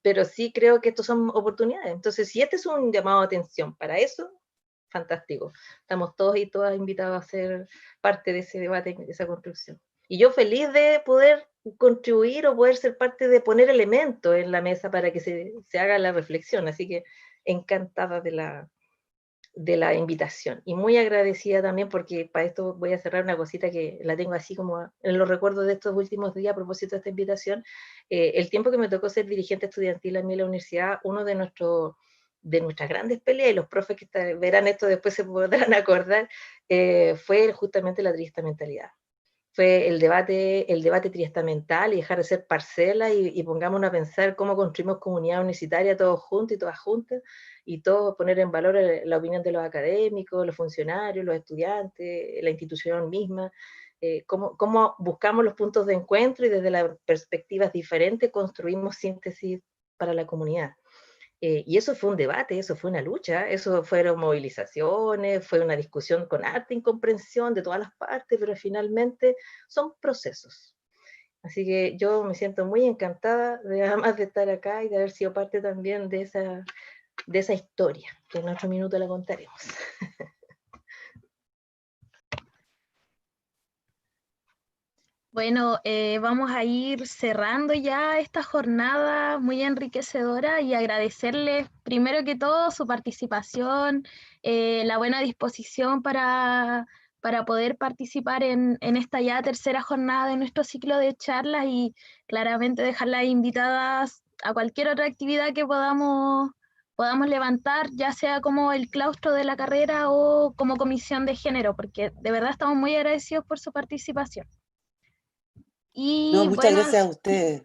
Pero sí creo que estos son oportunidades. Entonces, si este es un llamado de atención para eso, fantástico. Estamos todos y todas invitados a ser parte de ese debate, de esa construcción. Y yo feliz de poder contribuir o poder ser parte de poner elementos en la mesa para que se haga la reflexión. Así que encantada de la invitación. Y muy agradecida también porque para esto voy a cerrar una cosita que la tengo así como en los recuerdos de estos últimos días a propósito de esta invitación. El tiempo que me tocó ser dirigente estudiantil a mí en la universidad, uno de nuestras grandes peleas, y los profes que verán esto después se podrán acordar, fue justamente la triestamentalidad. Fue el debate triestamental y dejar de ser parcela y pongámonos a pensar cómo construimos comunidad universitaria todos juntos y todas juntas, y todos poner en valor la opinión de los académicos, los funcionarios, los estudiantes, la institución misma, cómo buscamos los puntos de encuentro y desde las perspectivas diferentes construimos síntesis para la comunidad. Y eso fue un debate, eso fue una lucha, eso fueron movilizaciones, fue una discusión con harta incomprensión de todas las partes, pero finalmente son procesos. Así que yo me siento muy encantada además de estar acá y de haber sido parte también de esa historia, que en otro minuto la contaremos. Bueno, vamos a ir cerrando ya esta jornada muy enriquecedora y agradecerles primero que todo su participación, la buena disposición para poder participar en esta ya tercera jornada de nuestro ciclo de charlas y claramente dejarlas invitadas a cualquier otra actividad que podamos levantar, ya sea como el claustro de la carrera o como comisión de género, porque de verdad estamos muy agradecidos por su participación. No, Y muchas bueno, gracias a ustedes.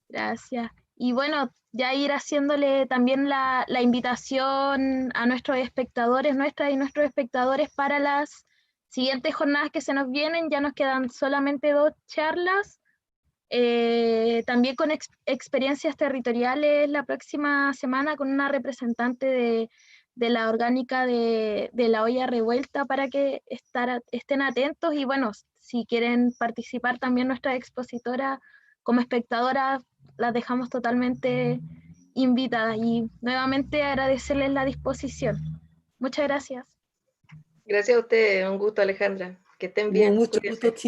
gracias. Y bueno, ya ir haciéndole también la invitación a nuestros espectadores, nuestras y nuestros espectadores para las siguientes jornadas que se nos vienen. Ya nos quedan solamente 2 charlas, también con experiencias territoriales la próxima semana con una representante de la orgánica de la olla revuelta para que estén atentos y bueno, si quieren participar también nuestras expositoras como espectadoras, las dejamos totalmente invitadas y nuevamente agradecerles la disposición. Muchas gracias. Gracias a ustedes, un gusto, Alejandra. Que estén bien. Mucho Cuídense. gusto,